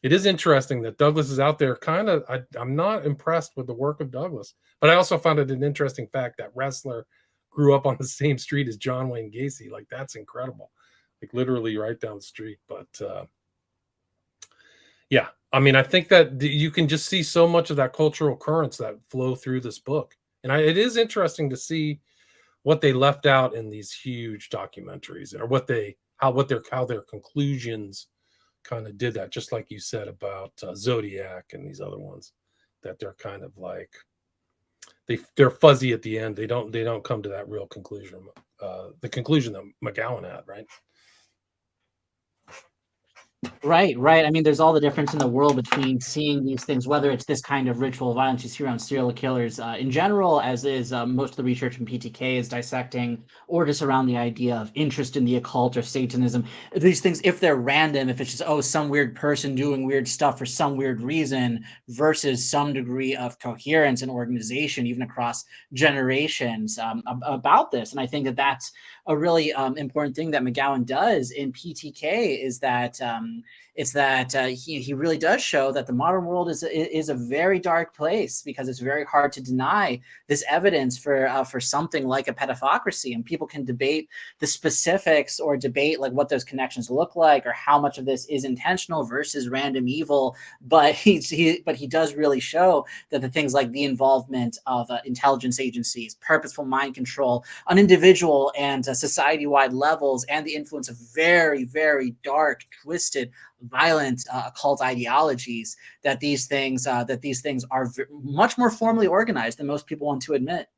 it is interesting that Douglas is out there. I'm not impressed with the work of Douglas, but I also found it an interesting fact that wrestler grew up on the same street as John Wayne Gacy. Like, that's incredible. Like, literally right down the street. But yeah, I mean, I think that you can just see so much of that cultural currents that flow through this book. And it is interesting to see what they left out in these huge documentaries, or how their conclusions kind of did that. Just like you said about Zodiac and these other ones, that they're kind of like they're fuzzy at the end. They don't come to that real conclusion. The conclusion that McGowan had, right? Right. I mean, there's all the difference in the world between seeing these things, whether it's this kind of ritual violence you see around serial killers in general, as is most of the research in PTK is dissecting, or just around the idea of interest in the occult or Satanism. These things, if they're random, if it's just, some weird person doing weird stuff for some weird reason, versus some degree of coherence and organization, even across generations about this. And I think that that's a really important thing that McGowan does in PTK, is that he really does show that the modern world is a very dark place, because it's very hard to deny this evidence for something like a pedophocracy, and people can debate the specifics or debate like what those connections look like, or how much of this is intentional versus random evil. But he does really show that the things like the involvement of intelligence agencies, purposeful mind control on individual and society-wide levels, and the influence of very, very dark, twisted, violent occult ideologies, that these things are much more formally organized than most people want to admit.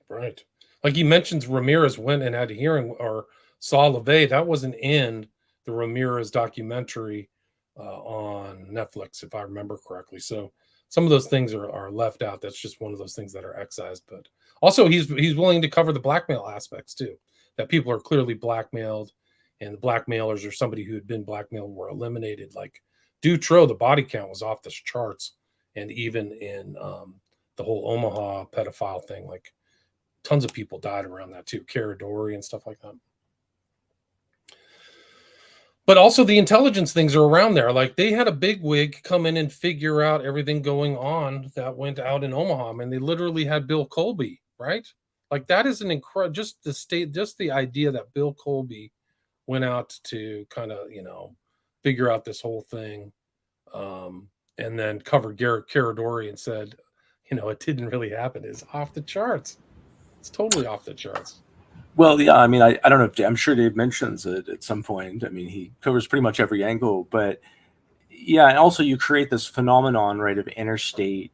Right. Like he mentions, Ramirez went and had a hearing, or saw LaVey. That wasn't in the Ramirez documentary on Netflix, if I remember correctly. So some of those things are left out. That's just one of those things that are excised. But also, he's willing to cover the blackmail aspects too, that people are clearly blackmailed, and the blackmailers, or somebody who had been blackmailed, were eliminated. Like Dutro, the body count was off the charts. And even in the whole Omaha pedophile thing, like tons of people died around that too, Caradori and stuff like that. But also the intelligence things are around there. Like they had a big wig come in and figure out everything going on that went out in Omaha. And they literally had Bill Colby, right? Like that is an incredible, just the idea that Bill Colby went out to kind of, figure out this whole thing. And then covered Caradori and said, it didn't really happen, is off the charts. It's totally off the charts. Well, yeah, I mean, I don't know if I'm sure Dave mentions it at some point. I mean, he covers pretty much every angle, but yeah, and also you create this phenomenon, right, of interstate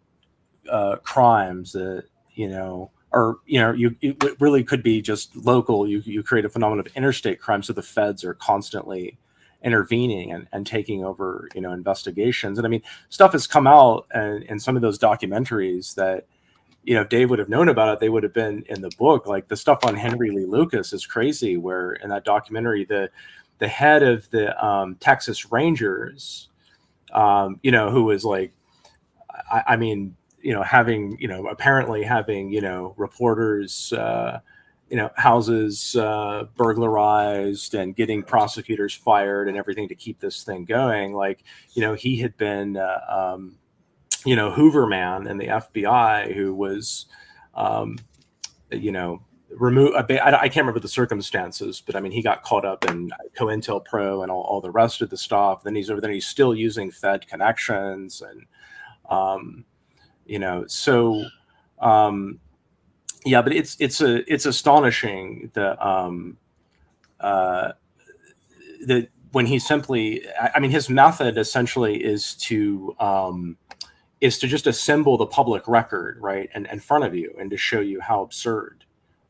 crimes that, it really could be just local. You create a phenomenon of interstate crime, so the feds are constantly intervening and taking over, investigations. And I mean, stuff has come out in some of those documentaries that, if Dave would have known about it, they would have been in the book. Like the stuff on Henry Lee Lucas is crazy, where in that documentary, the head of the Texas Rangers, who was like, apparently having, reporters, houses burglarized and getting prosecutors fired and everything to keep this thing going. Like, he had been, Hooverman in the FBI, who was, removed. I can't remember the circumstances, but I mean, he got caught up in COINTELPRO and all the rest of the stuff. Then he's over there. He's still using Fed connections, and yeah. But it's astonishing that when he simply, his method essentially is to is to just assemble the public record, right, and in front of you, and to show you how absurd,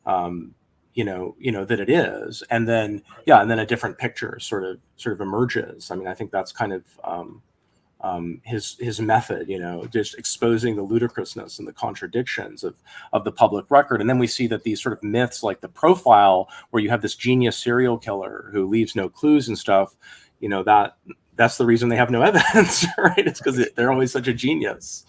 that it is, and then a different picture sort of emerges. I mean, I think that's kind of his method, just exposing the ludicrousness and the contradictions of the public record. And then we see that these sort of myths, like the profile, where you have this genius serial killer who leaves no clues and stuff, that's the reason they have no evidence, right? It's because they're always such a genius.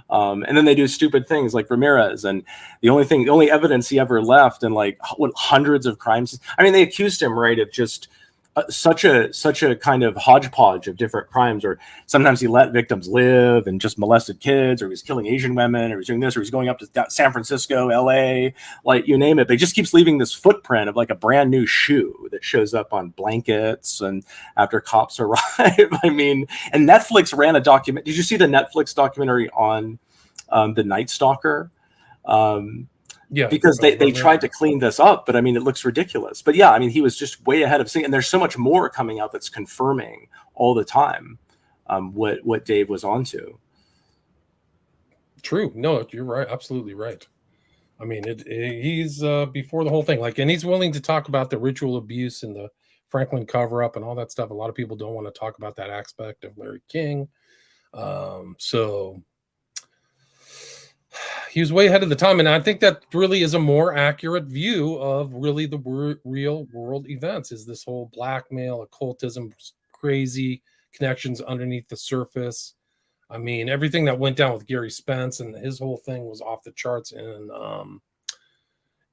And then they do stupid things like Ramirez, and the only evidence he ever left in like hundreds of crimes. I mean, they accused him, right, of just such a kind of hodgepodge of different crimes, or sometimes he let victims live and just molested kids, or he was killing Asian women, or he was doing this, or he's going up to San Francisco, LA, like you name it. But he just keeps leaving this footprint of like a brand new shoe that shows up on blankets and after cops arrive. I mean, and Netflix ran a document. Did you see the Netflix documentary on the Night Stalker? Yeah, because they tried to clean this up, but I mean, it looks ridiculous. But yeah, I mean, he was just way ahead of seeing, and there's so much more coming out that's confirming all the time what Dave was onto. True. No, you're right. Absolutely right. I mean, he's before the whole thing, like, and he's willing to talk about the ritual abuse and the Franklin cover-up and all that stuff. A lot of people don't want to talk about that aspect of Larry King. So he was way ahead of the time, and I think that really is a more accurate view of really the real world events, is this whole blackmail, occultism, crazy connections underneath the surface. I mean, everything that went down with Gary Spence, and his whole thing was off the charts in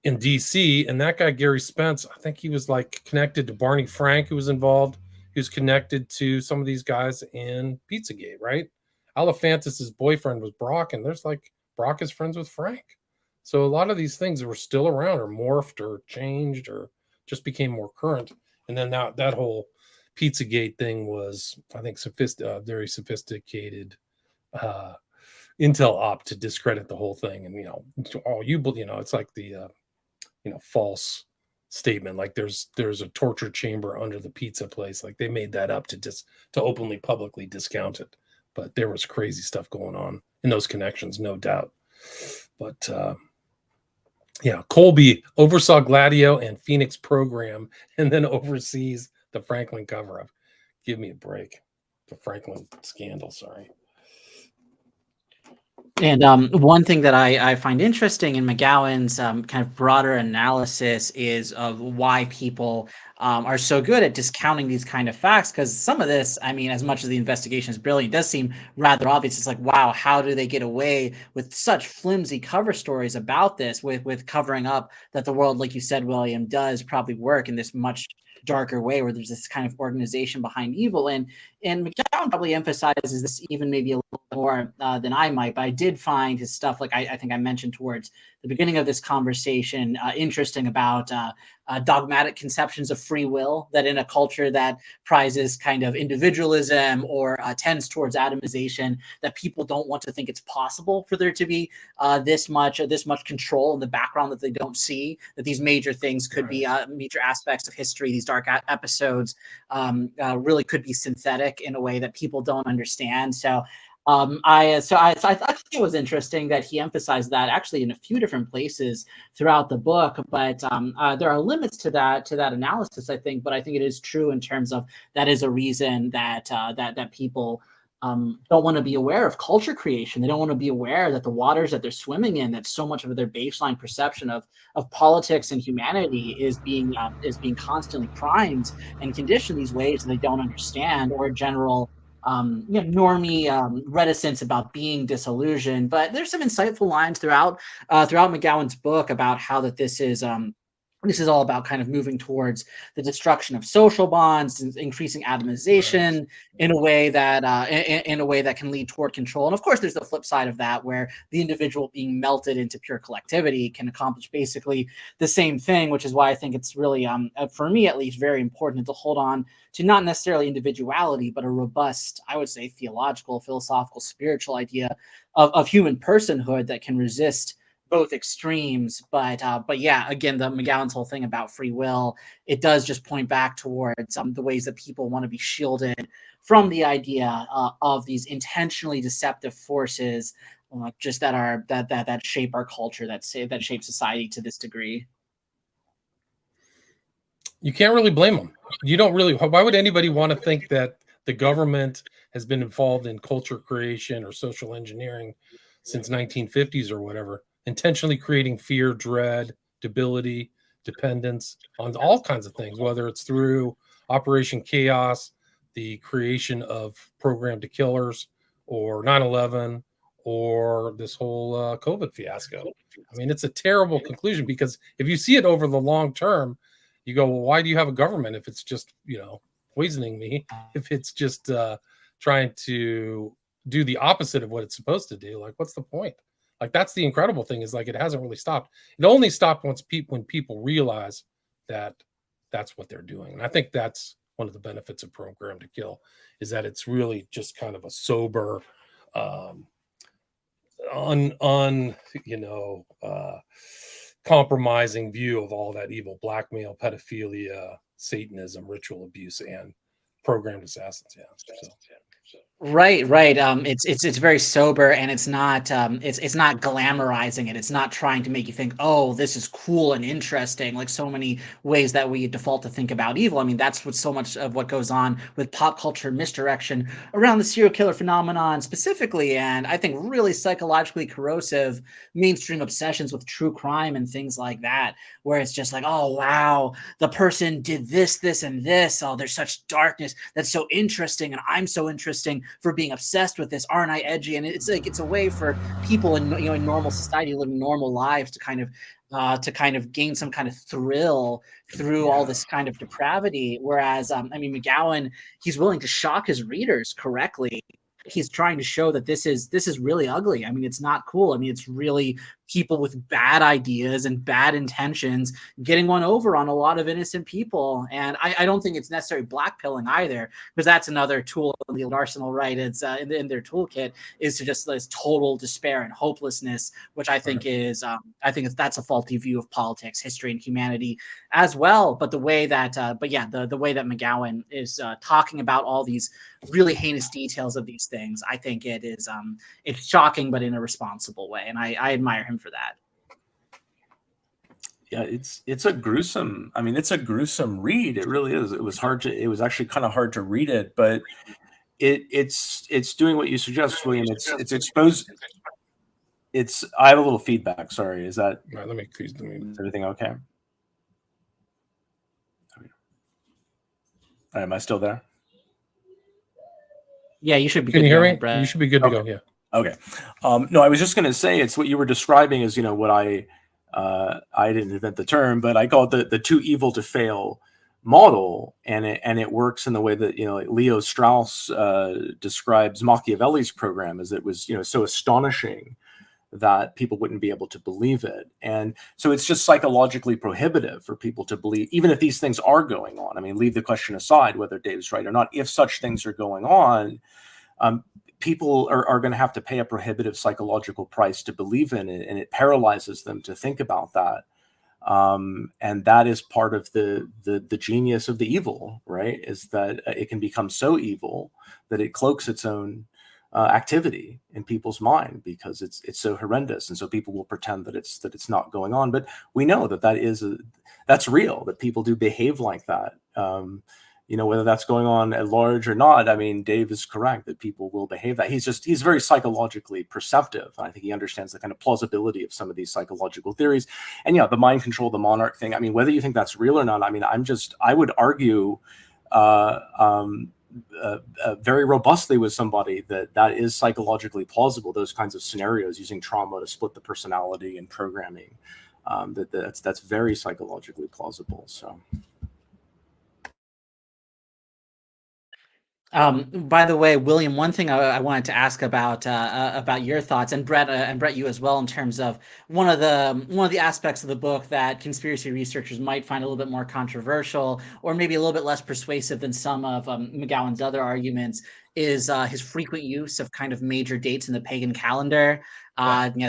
DC. And that guy, Gary Spence, I think he was like connected to Barney Frank, who was involved. He was connected to some of these guys in Pizzagate, right? Alefantis' boyfriend was Brock, and there's like, Brock is friends with Frank. So a lot of these things were still around, or morphed, or changed, or just became more current. And then that whole Pizzagate thing was, I think, very sophisticated intel op to discredit the whole thing. And it's like the false statement, like there's a torture chamber under the pizza place. Like they made that up to openly publicly discount it. But there was crazy stuff going on in those connections, no doubt. But Colby oversaw Gladio and Phoenix program, and then oversees the Franklin cover-up. Give me a break. The Franklin scandal, sorry. And one thing that I find interesting in McGowan's kind of broader analysis is of why people are so good at discounting these kind of facts, because some of this, I mean, as much as the investigation is brilliant, does seem rather obvious. It's like, wow, how do they get away with such flimsy cover stories about this, with covering up that the world, like you said, William, does probably work in this much darker way, where there's this kind of organization behind evil. And McGowan probably emphasizes this even maybe a little more than I might, but I did find his stuff, like I think I mentioned towards the beginning of this conversation, interesting about dogmatic conceptions of free will, that in a culture that prizes kind of individualism or tends towards atomization, that people don't want to think it's possible for there to be this much control in the background that they don't see, that these major things could be major aspects of history, these dark episodes really could be synthetic in a way that people don't understand. So I thought it was interesting that he emphasized that actually in a few different places throughout the book. But there are limits to that analysis, I think. But I think it is true in terms of that is a reason that people don't want to be aware of culture creation. They don't want to be aware that the waters that they're swimming in, that so much of their baseline perception of politics and humanity is being constantly primed and conditioned these ways that they don't understand, or general normie reticence about being disillusioned. But there's some insightful lines throughout McGowan's book about how that this is all about kind of moving towards the destruction of social bonds, and increasing atomization in a way that can lead toward control. And of course, there's the flip side of that, where the individual being melted into pure collectivity can accomplish basically the same thing, which is why I think it's really, for me at least, very important to hold on to not necessarily individuality, but a robust, I would say, theological, philosophical, spiritual idea of human personhood that can resist both extremes. But yeah, again, the McGowan's whole thing about free will, it does just point back towards the ways that people want to be shielded from the idea of these intentionally deceptive forces, just that shape our culture, that shape society to this degree. You can't really blame them. You don't really. Why would anybody want to think that the government has been involved in culture creation or social engineering since 1950s or whatever, intentionally creating fear, dread, debility, dependence on all kinds of things, whether it's through Operation Chaos, the creation of programmed killers, or 9/11, or this whole COVID fiasco. I mean, it's a terrible conclusion, because if you see it over the long term, you go, well, why do you have a government if it's just, poisoning me, if it's just trying to do the opposite of what it's supposed to do? Like, what's the point? Like, that's the incredible thing, is like, it hasn't really stopped. It only stopped when people realize that that's what they're doing. And I think that's one of the benefits of Program to Kill, is that it's really just kind of a sober, compromising view of all that evil: blackmail, pedophilia, Satanism, ritual abuse, and programmed assassins. Yeah. Right. It's very sober, and it's not glamorizing it. It's not trying to make you think, oh, this is cool and interesting, like so many ways that we default to think about evil. I mean, that's what so much of what goes on with pop culture misdirection around the serial killer phenomenon specifically, and I think really psychologically corrosive mainstream obsessions with true crime and things like that, where it's just like, oh wow, the person did this, this, and this. Oh, there's such darkness. That's so interesting, and I'm so interesting for being obsessed with this. Aren't I edgy? And it's like, it's a way for people in normal society, living normal lives, to kind of gain some kind of thrill through all this kind of depravity. Whereas I mean, McGowan, he's willing to shock his readers correctly. He's trying to show that this is really ugly. I mean, it's not cool. I mean, it's really people with bad ideas and bad intentions getting one over on a lot of innocent people. And I don't think it's necessarily blackpilling either, because that's another tool in the arsenal, right? It's in their toolkit, is to just this total despair and hopelessness, which I think is that's a faulty view of politics, history, and humanity as well. But the way that the way that McGowan is talking about all these really heinous details of these things, I think it's shocking, but in a responsible way, and I admire him for that. Yeah, it's a gruesome. I mean, it's a gruesome read. It really is. It was actually kind of hard to read it, but it's doing what you suggest, William. It's exposed. I have a little feedback. Sorry, is that? All right, is everything okay? Am I still there? Yeah, you should be. Can you hear me? Brett. You should be good to go. Yeah. Okay. No, I was just going to say, it's what you were describing is, what I didn't invent the term, but I call it the too evil to fail model, and it works in the way that like Leo Strauss describes Machiavelli's program, as it was so astonishing that people wouldn't be able to believe it. And so it's just psychologically prohibitive for people to believe, even if these things are going on. I mean, leave the question aside whether Dave's right or not. If such things are going on, people are going to have to pay a prohibitive psychological price to believe in it, and it paralyzes them to think about that. And that is part of the genius of the evil, right? Is that it can become so evil that it cloaks its own activity in people's mind, because it's so horrendous, and so people will pretend that it's not going on. But we know that's real, that people do behave like that. Whether that's going on at large or not, I mean, Dave is correct that people will behave that. He's very psychologically perceptive. I think he understands the kind of plausibility of some of these psychological theories. And yeah, the mind control, the monarch thing, I mean, whether you think that's real or not, I mean, I would argue very robustly with somebody that is psychologically plausible, those kinds of scenarios using trauma to split the personality and programming. That's very psychologically plausible. So. By the way, William, one thing I wanted to ask about your thoughts, and Brett, you as well, in terms of one of the aspects of the book that conspiracy researchers might find a little bit more controversial, or maybe a little bit less persuasive than some of McGowan's other arguments, is his frequent use of kind of major dates in the pagan calendar.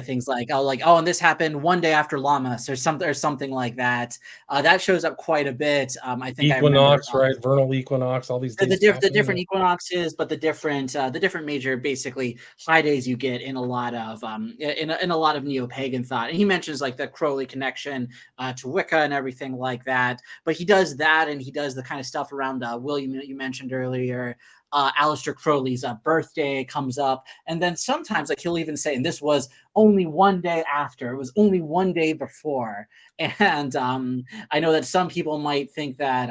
Things like and this happened one day after Lammas or something like that. That shows up quite a bit. I think I remember Equinox, right? Vernal equinox, all these the, days. the different equinoxes, but the different major basically high days you get in a lot of in a lot of neo-pagan thought. And he mentions like the Crowley connection to Wicca and everything like that. But he does that, and he does the kind of stuff around William that you mentioned earlier. Aleister Crowley's birthday comes up, and then sometimes like he'll even say, and this was only one day after, it was only one day before. And I know that some people might think that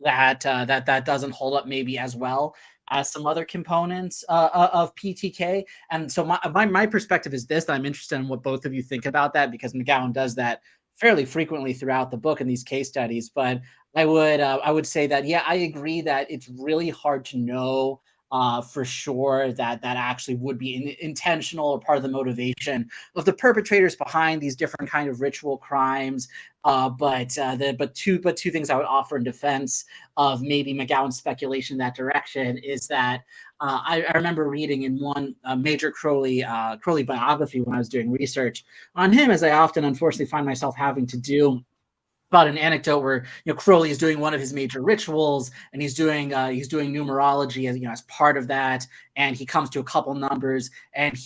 that doesn't hold up maybe as well as some other components of PTK. And so my perspective is this, that I'm interested in what both of you think about that, because McGowan does that fairly frequently throughout the book in these case studies. But I would say that, yeah, I agree that it's really hard to know for sure that actually would be intentional or part of the motivation of the perpetrators behind these different kind of ritual crimes. But two things I would offer in defense of maybe McGowan's speculation in that direction is that I remember reading in one major Crowley biography when I was doing research on him, as I often unfortunately find myself having to do, about an anecdote where Crowley is doing one of his major rituals, and he's doing numerology as as part of that, and he comes to a couple numbers, and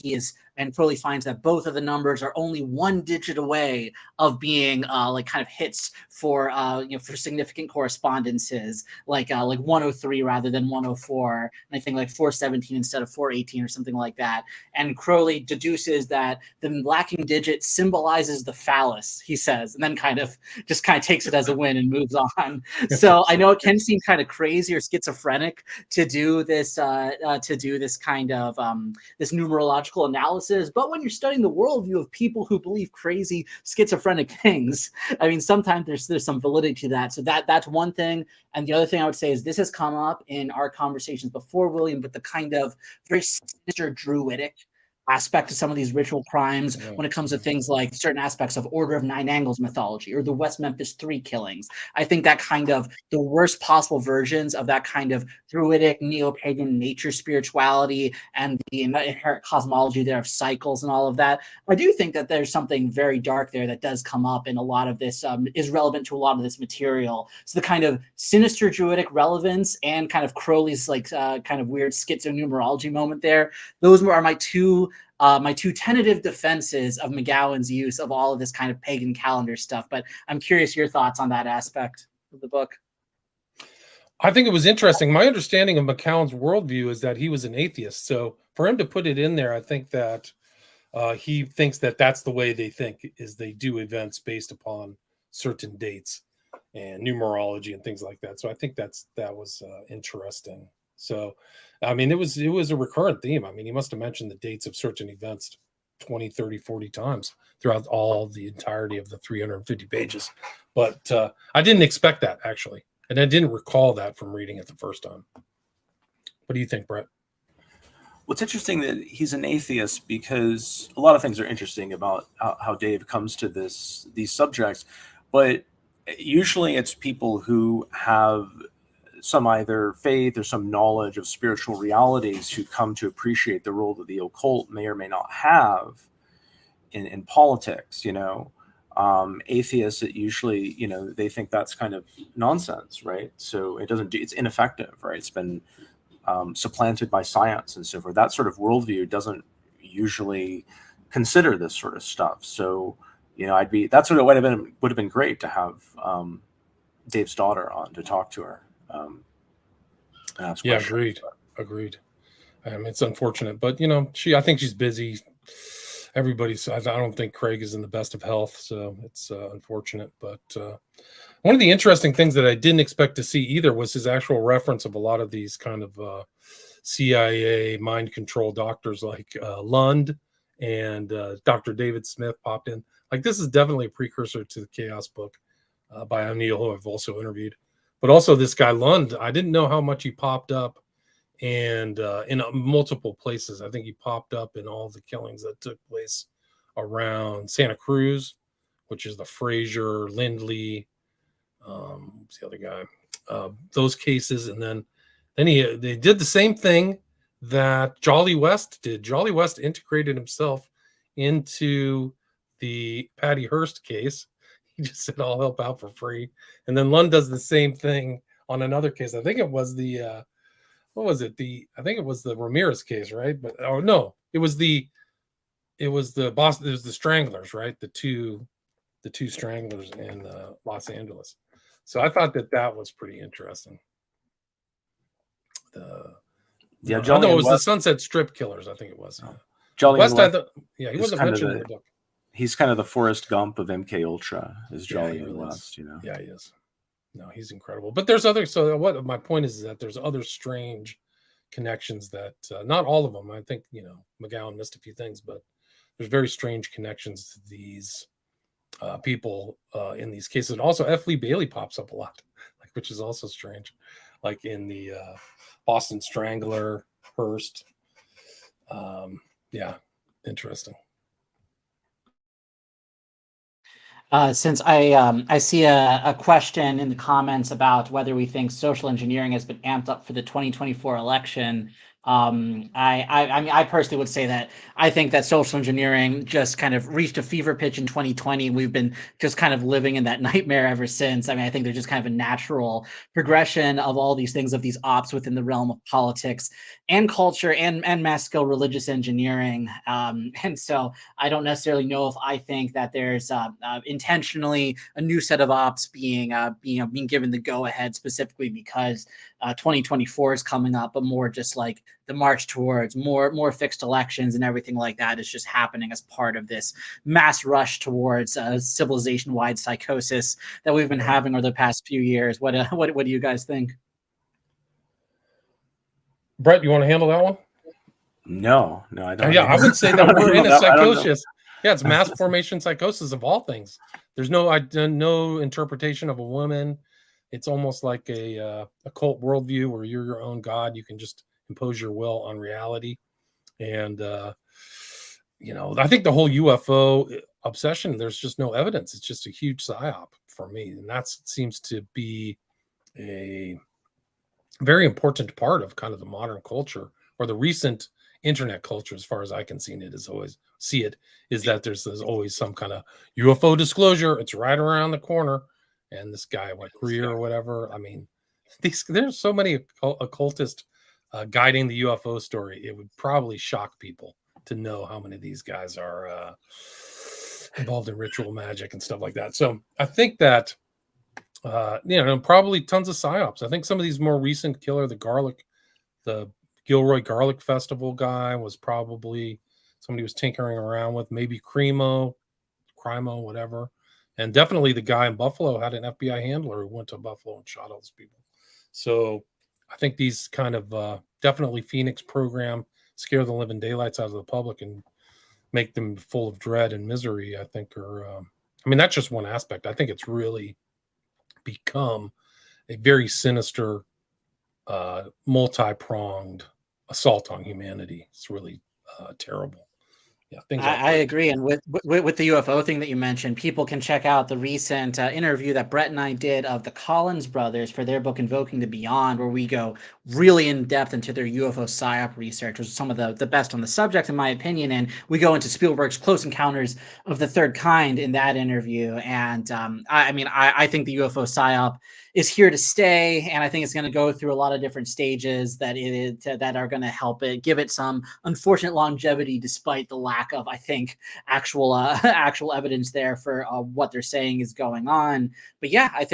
Crowley finds that both of the numbers are only one digit away of being kind of hits for for significant correspondences, like 103 rather than 104, and I think like 417 instead of 418 or something like that. And Crowley deduces that the lacking digit symbolizes the phallus, he says, and then kind of takes it as a win and moves on. So I know it can seem kind of crazy or schizophrenic to do this kind of this numerological analysis, but when you're studying the worldview of people who believe crazy schizophrenic things, I mean, sometimes there's some validity to that. So that's one thing. And the other thing I would say is this has come up in our conversations before, William, but the kind of very sinister druidic aspect to some of these ritual crimes when it comes to things like certain aspects of Order of Nine Angles mythology or the West Memphis Three killings. I think that kind of the worst possible versions of that kind of druidic neo-pagan nature spirituality and the inherent cosmology there of cycles and all of that. I do think that there's something very dark there that does come up in a lot of this, is relevant to a lot of this material. So the kind of sinister druidic relevance and kind of Crowley's kind of weird schizonumerology moment there, those are my two tentative defenses of McGowan's use of all of this kind of pagan calendar stuff. But I'm curious your thoughts on that aspect of the book. I think it was interesting. My understanding of McGowan's worldview is that he was an atheist. So for him to put it in there, I think that he thinks that that's the way they think, is they do events based upon certain dates and numerology and things like that. So I think that was interesting. So, I mean, it was a recurrent theme. I mean, he must have mentioned the dates of certain events 20, 30, 40 times throughout all the entirety of the 350 pages. But I didn't expect that, actually. And I didn't recall that from reading it the first time. What do you think, Brett? Well, it's interesting that he's an atheist, because a lot of things are interesting about how Dave comes to these subjects. But usually it's people who have some either faith or some knowledge of spiritual realities who come to appreciate the role that the occult may or may not have in politics. Atheists, it usually, they think that's kind of nonsense, right? So it's ineffective, right? It's been supplanted by science and so forth. That sort of worldview doesn't usually consider this sort of stuff. So, that's what it would have been great to have Dave's daughter on to talk to her. Yeah, agreed. It's unfortunate, but I think she's busy. I don't think Craig is in the best of health, so it's unfortunate. But one of the interesting things that I didn't expect to see either was his actual reference of a lot of these kind of CIA mind control doctors like Lund and Dr. David Smith popped in. Like, this is definitely a precursor to the Chaos book by O'Neill, who I've also interviewed. But also this guy Lund, I didn't know how much he popped up, and in multiple places. I think he popped up in all the killings that took place around Santa Cruz, which is the Frazier, Lindley, who's the other guy? Those cases, and then And they did the same thing that Jolly West did. Jolly West integrated himself into the Patty Hearst case. He just said, "I'll help out for free." And then Lund does the same thing on another case. I think it was the what was it? I think it was the Ramirez case, right? But oh no, it was the Boston. It was the Stranglers, right? The two Stranglers in Los Angeles. So I thought that was pretty interesting. Yeah, no, it was West, the Sunset Strip Killers. I think it was. Jolly West, yeah, he wasn't mentioned in the book. He's kind of the Forrest Gump of MK Ultra, is Jolly West, you know. Yeah, he is. No, he's incredible. But there's other. So what my point is that there's other strange connections that not all of them. I think McGowan missed a few things, but there's very strange connections to these people in these cases. And also, F. Lee Bailey pops up a lot, which is also strange. Like in the Boston Strangler, Hearst. Yeah, interesting. Since I see a question in the comments about whether we think social engineering has been amped up for the 2024 election. I mean, I personally would say that I think that social engineering just kind of reached a fever pitch in 2020. We've been just kind of living in that nightmare ever since. I mean, I think there's just kind of a natural progression of all these things, of these ops within the realm of politics and culture and mass scale religious engineering. And so I don't necessarily know if I think that there's intentionally a new set of ops being given the go ahead specifically because 2024 is coming up, but more just like the march towards more fixed elections and everything like that is just happening as part of this mass rush towards civilization-wide psychosis that we've been having over the past few years. What do you guys think? Brett, you want to handle that one? No, I don't. Yeah, I would say that we're in a psychosis. Yeah, it's mass formation psychosis of all things. There's no interpretation of a woman. It's almost like a cult worldview where you're your own god. You can just impose your will on reality. And, I think the whole UFO obsession, there's just no evidence. It's just a huge psyop for me. And that seems to be a very important part of kind of the modern culture, or the recent internet culture, as far as I can see it, is that there's always some kind of UFO disclosure. It's right around the corner. And this guy, Greer or whatever. I mean, there's so many occultists guiding the UFO story. It would probably shock people to know how many of these guys are involved in ritual magic and stuff like that. So I think that, probably tons of psyops. I think some of these more recent killer, the Gilroy Garlic Festival guy was probably somebody was tinkering around with, maybe Crimo, whatever. And definitely the guy in Buffalo had an FBI handler who went to Buffalo and shot all those people. So I think these kind of definitely Phoenix program scare the living daylights out of the public and make them full of dread and misery, I think that's just one aspect. I think it's really become a very sinister, multi-pronged assault on humanity. It's really terrible. Yeah, I agree. And with the UFO thing that you mentioned, people can check out the recent interview that Brett and I did of the Collins brothers for their book Invoking the Beyond, where we go really in depth into their UFO psyop research, which is some of the best on the subject, in my opinion. And we go into Spielberg's Close Encounters of the Third Kind in that interview. And I think the UFO psyop is here to stay, and I think it's going to go through a lot of different stages that are going to help it, give it some unfortunate longevity, despite the lack of, I think, actual evidence there for what they're saying is going on. But yeah, I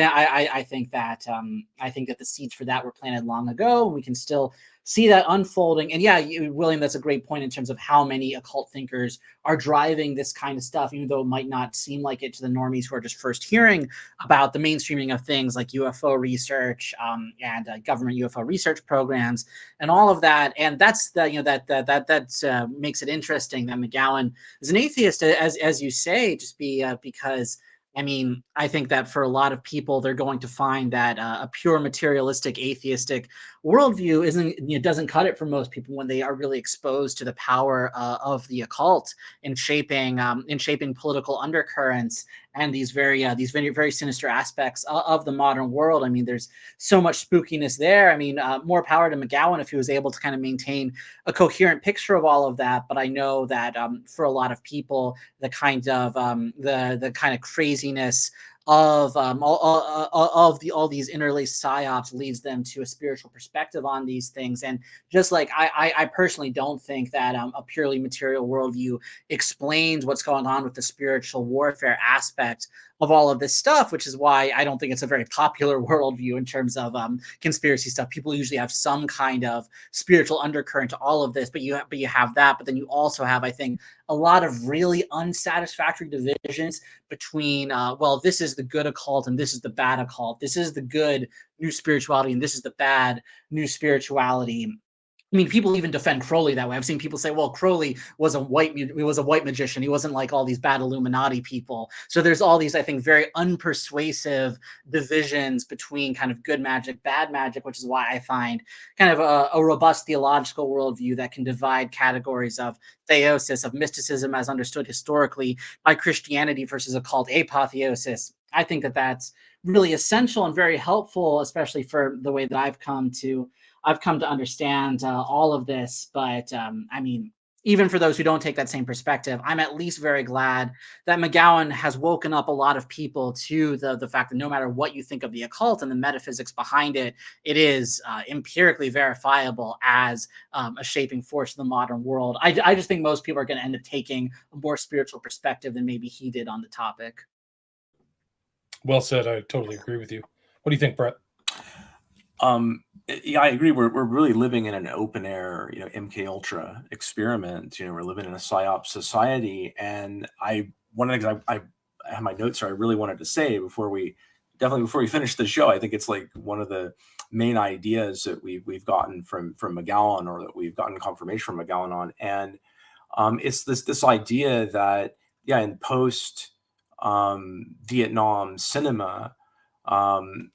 think that the seeds for that were planted long ago, and we can still see that unfolding. And yeah, William, that's a great point in terms of how many occult thinkers are driving this kind of stuff, even though it might not seem like it to the normies who are just first hearing about the mainstreaming of things like UFO research and government UFO research programs and all of that. And that's that makes it interesting that McGowan is an atheist, as you say, just because. I mean, I think that for a lot of people, they're going to find that a pure materialistic, atheistic worldview doesn't cut it for most people when they are really exposed to the power of the occult in shaping political undercurrents and these very sinister aspects of the modern world. I mean, there's so much spookiness there. I mean, more power to McGowan if he was able to kind of maintain a coherent picture of all of that. But I know that for a lot of people, the kind of craziness of all these interlaced psyops leads them to a spiritual perspective on these things. And just like I personally don't think that a purely material worldview explains what's going on with the spiritual warfare aspect of all of this stuff, which is why I don't think it's a very popular worldview in terms of conspiracy stuff. People usually have some kind of spiritual undercurrent to all of this, but you have that, but then you also have, I think, a lot of really unsatisfactory divisions between, well, this is the good occult and this is the bad occult. This is the good new spirituality and this is the bad new spirituality. I mean, people even defend Crowley that way. I've seen people say, "Well, Crowley was a white magician. He wasn't like all these bad Illuminati people." So there's all these, I think, very unpersuasive divisions between kind of good magic, bad magic, which is why I find kind of a robust theological worldview that can divide categories of theosis, of mysticism as understood historically by Christianity versus occult apotheosis. I think that that's really essential and very helpful, especially for the way that I've come to understand all of this. But I mean, even for those who don't take that same perspective, I'm at least very glad that McGowan has woken up a lot of people to the fact that no matter what you think of the occult and the metaphysics behind it, it is empirically verifiable as a shaping force in the modern world. I just think most people are going to end up taking a more spiritual perspective than maybe he did on the topic. Well said. I totally agree with you. What do you think, Brett? Yeah, I agree. We're really living in an open air, MK Ultra experiment. We're living in a psyop society, and one of the things I have my notes here. I really wanted to say before we finish the show. I think it's like one of the main ideas that we've gotten from McGowan, or that we've gotten confirmation from McGowan on, and it's this idea that in post Vietnam cinema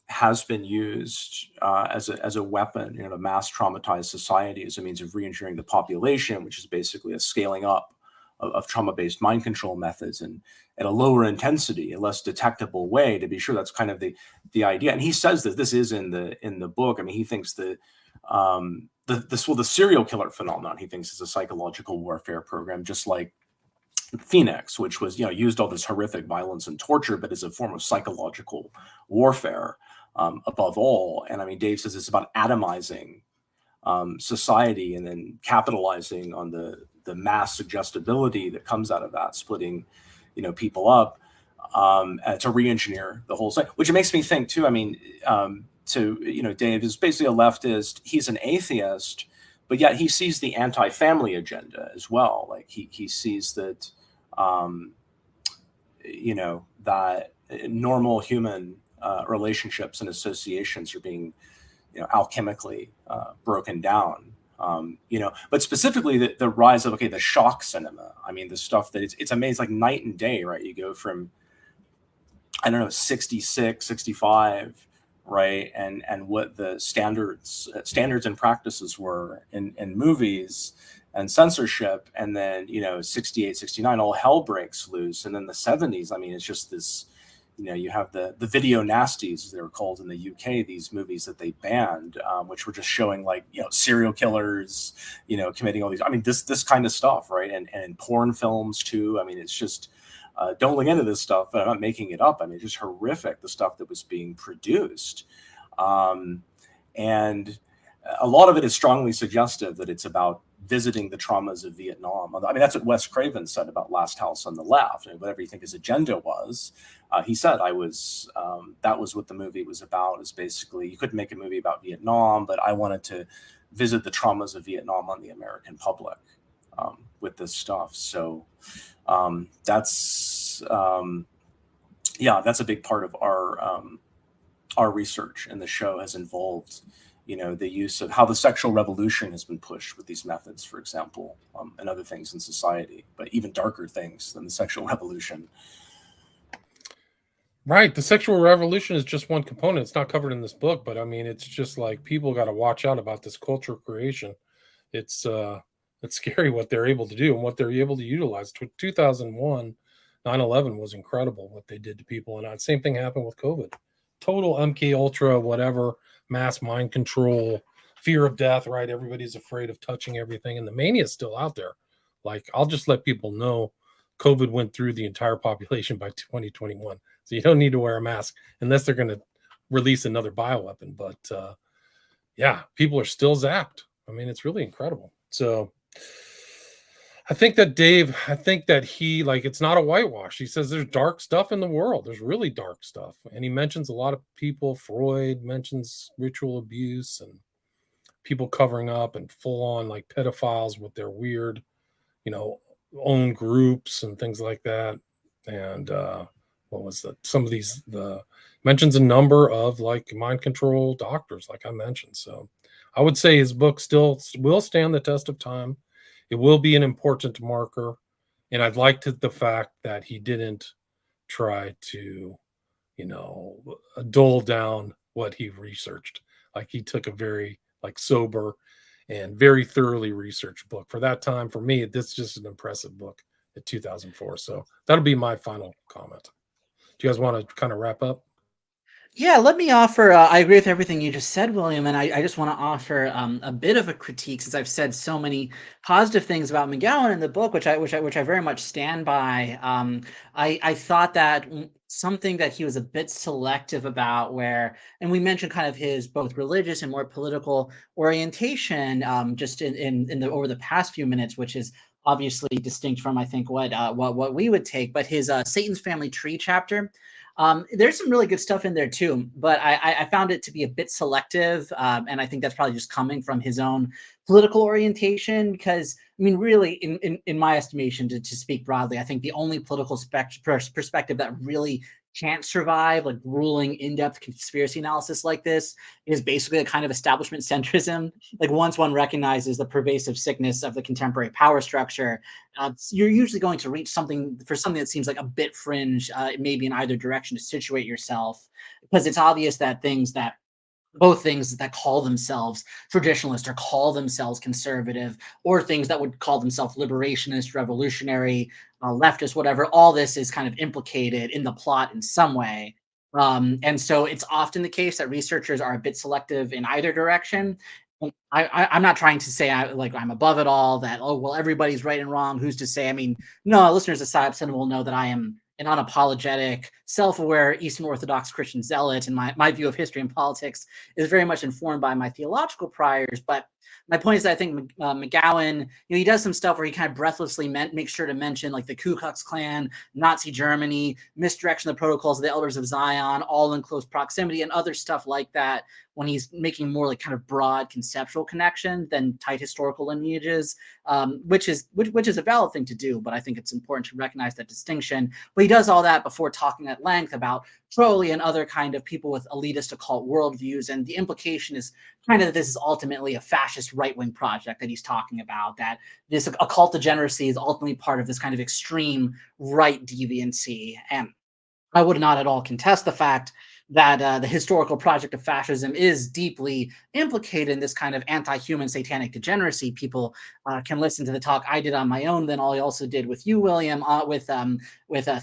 has been used as a weapon, to mass traumatize society as a means of re-engineering the population, which is basically a scaling up of trauma-based mind control methods and at a lower intensity, a less detectable way. To be sure, that's kind of the idea. And he says that this is in the book. I mean, he thinks the serial killer phenomenon, he thinks, is a psychological warfare program, just like Phoenix, which was, used all this horrific violence and torture, but as a form of psychological warfare above all. And I mean, Dave says it's about atomizing society and then capitalizing on the mass suggestibility that comes out of that, splitting, people up to re-engineer the whole site, which makes me think too. I mean, Dave is basically a leftist. He's an atheist, but yet he sees the anti-family agenda as well. Like he sees that, that normal human relationships and associations are being, alchemically broken down. But specifically the rise of the shock cinema. I mean, the stuff that it's amazing, like night and day, right? You go from 66, 65, right, and what the standards and practices were in movies and censorship, and then 68, 69, all hell breaks loose. And then the 70s, I mean, it's just this, you have the video nasties, as they were called in the UK, these movies that they banned, which were just showing serial killers, committing all these, I mean, this kind of stuff, right? And porn films too. I mean, it's just don't look into this stuff, but I'm not making it up. I mean, it's just horrific, the stuff that was being produced. And a lot of it is strongly suggestive that it's about visiting the traumas of Vietnam. I mean, that's what Wes Craven said about Last House on the Left. I mean, whatever you think his agenda was, he said, that was what the movie was about, is basically, you couldn't make a movie about Vietnam, but I wanted to visit the traumas of Vietnam on the American public with this stuff. So that's a big part of our research, and the show has involved the use of how the sexual revolution has been pushed with these methods, for example, and other things in society, but even darker things than the sexual revolution. Right. The sexual revolution is just one component. It's not covered in this book, but I mean, it's just like people got to watch out about this culture creation. It's scary what they're able to do and what they're able to utilize. 2001, 9/11 was incredible what they did to people, and that same thing happened with COVID. Total MK Ultra, whatever, mass mind control, fear of death. Right? Everybody's afraid of touching everything, and the mania is still out there. Like, I'll just let people know, COVID went through the entire population by 2021, so you don't need to wear a mask unless they're going to release another bioweapon. But yeah, people are still zapped. I mean, it's really incredible. So I think that Dave, I think that he, like, it's not a whitewash. He says there's dark stuff in the world. There's really dark stuff. And he mentions a lot of people. Freud mentions ritual abuse and people covering up and full on like pedophiles with their weird, you know, own groups and things like that. And what was that? Some of these, the mentions a number of like mind control doctors, like I mentioned. So I would say his book still will stand the test of time. It will be an important marker. And I'd like the fact that he didn't try to, you know, dull down what he researched. Like, he took a very like sober and very thoroughly researched book. For that time, for me, this is just an impressive book at 2004. So that'll be my final comment. Do you guys want to kind of wrap up? Yeah, let me offer. I agree with everything you just said, William, and I just want to offer a bit of a critique since I've said so many positive things about McGowan in the book, which I very much stand by. I thought that something that he was a bit selective about, where, and we mentioned kind of his both religious and more political orientation, just in the over the past few minutes, which is obviously distinct from I think what we would take, but his Satan's Family Tree chapter. There's some really good stuff in there too, but I found it to be a bit selective, and I think that's probably just coming from his own political orientation. Because I mean, really, in my estimation, to speak broadly, I think the only political perspective that really can't survive like grueling in-depth conspiracy analysis like this is basically a kind of establishment centrism. Like, once one recognizes the pervasive sickness of the contemporary power structure, you're usually going to reach something that seems like a bit fringe, maybe in either direction, to situate yourself, because it's obvious that things that call themselves traditionalist or call themselves conservative, or things that would call themselves liberationist, revolutionary, leftist, whatever, all this is kind of implicated in the plot in some way. And so it's often the case that researchers are a bit selective in either direction. I'm not trying to say I'm above it all, that, oh, well, everybody's right and wrong. Who's to say? I mean, no, listeners of Psyop Cinema will know that I am an unapologetic, self-aware Eastern Orthodox Christian zealot, and my view of history and politics is very much informed by my theological priors. But my point is that I think McGowan, he does some stuff where he kind of breathlessly makes sure to mention like the Ku Klux Klan, Nazi Germany, misdirection of the protocols of the Elders of Zion, all in close proximity, and other stuff like that, when he's making more like kind of broad conceptual connection than tight historical lineages, which is a valid thing to do. But I think it's important to recognize that distinction. But he does all that before talking at length about Crowley and other kind of people with elitist occult worldviews. And the implication is kind of that this is ultimately a fascist right-wing project that he's talking about, that this occult degeneracy is ultimately part of this kind of extreme right deviancy. And I would not at all contest the fact that the historical project of fascism is deeply implicated in this kind of anti-human satanic degeneracy. People can listen to the talk I did on my own, then I also did with you, William, with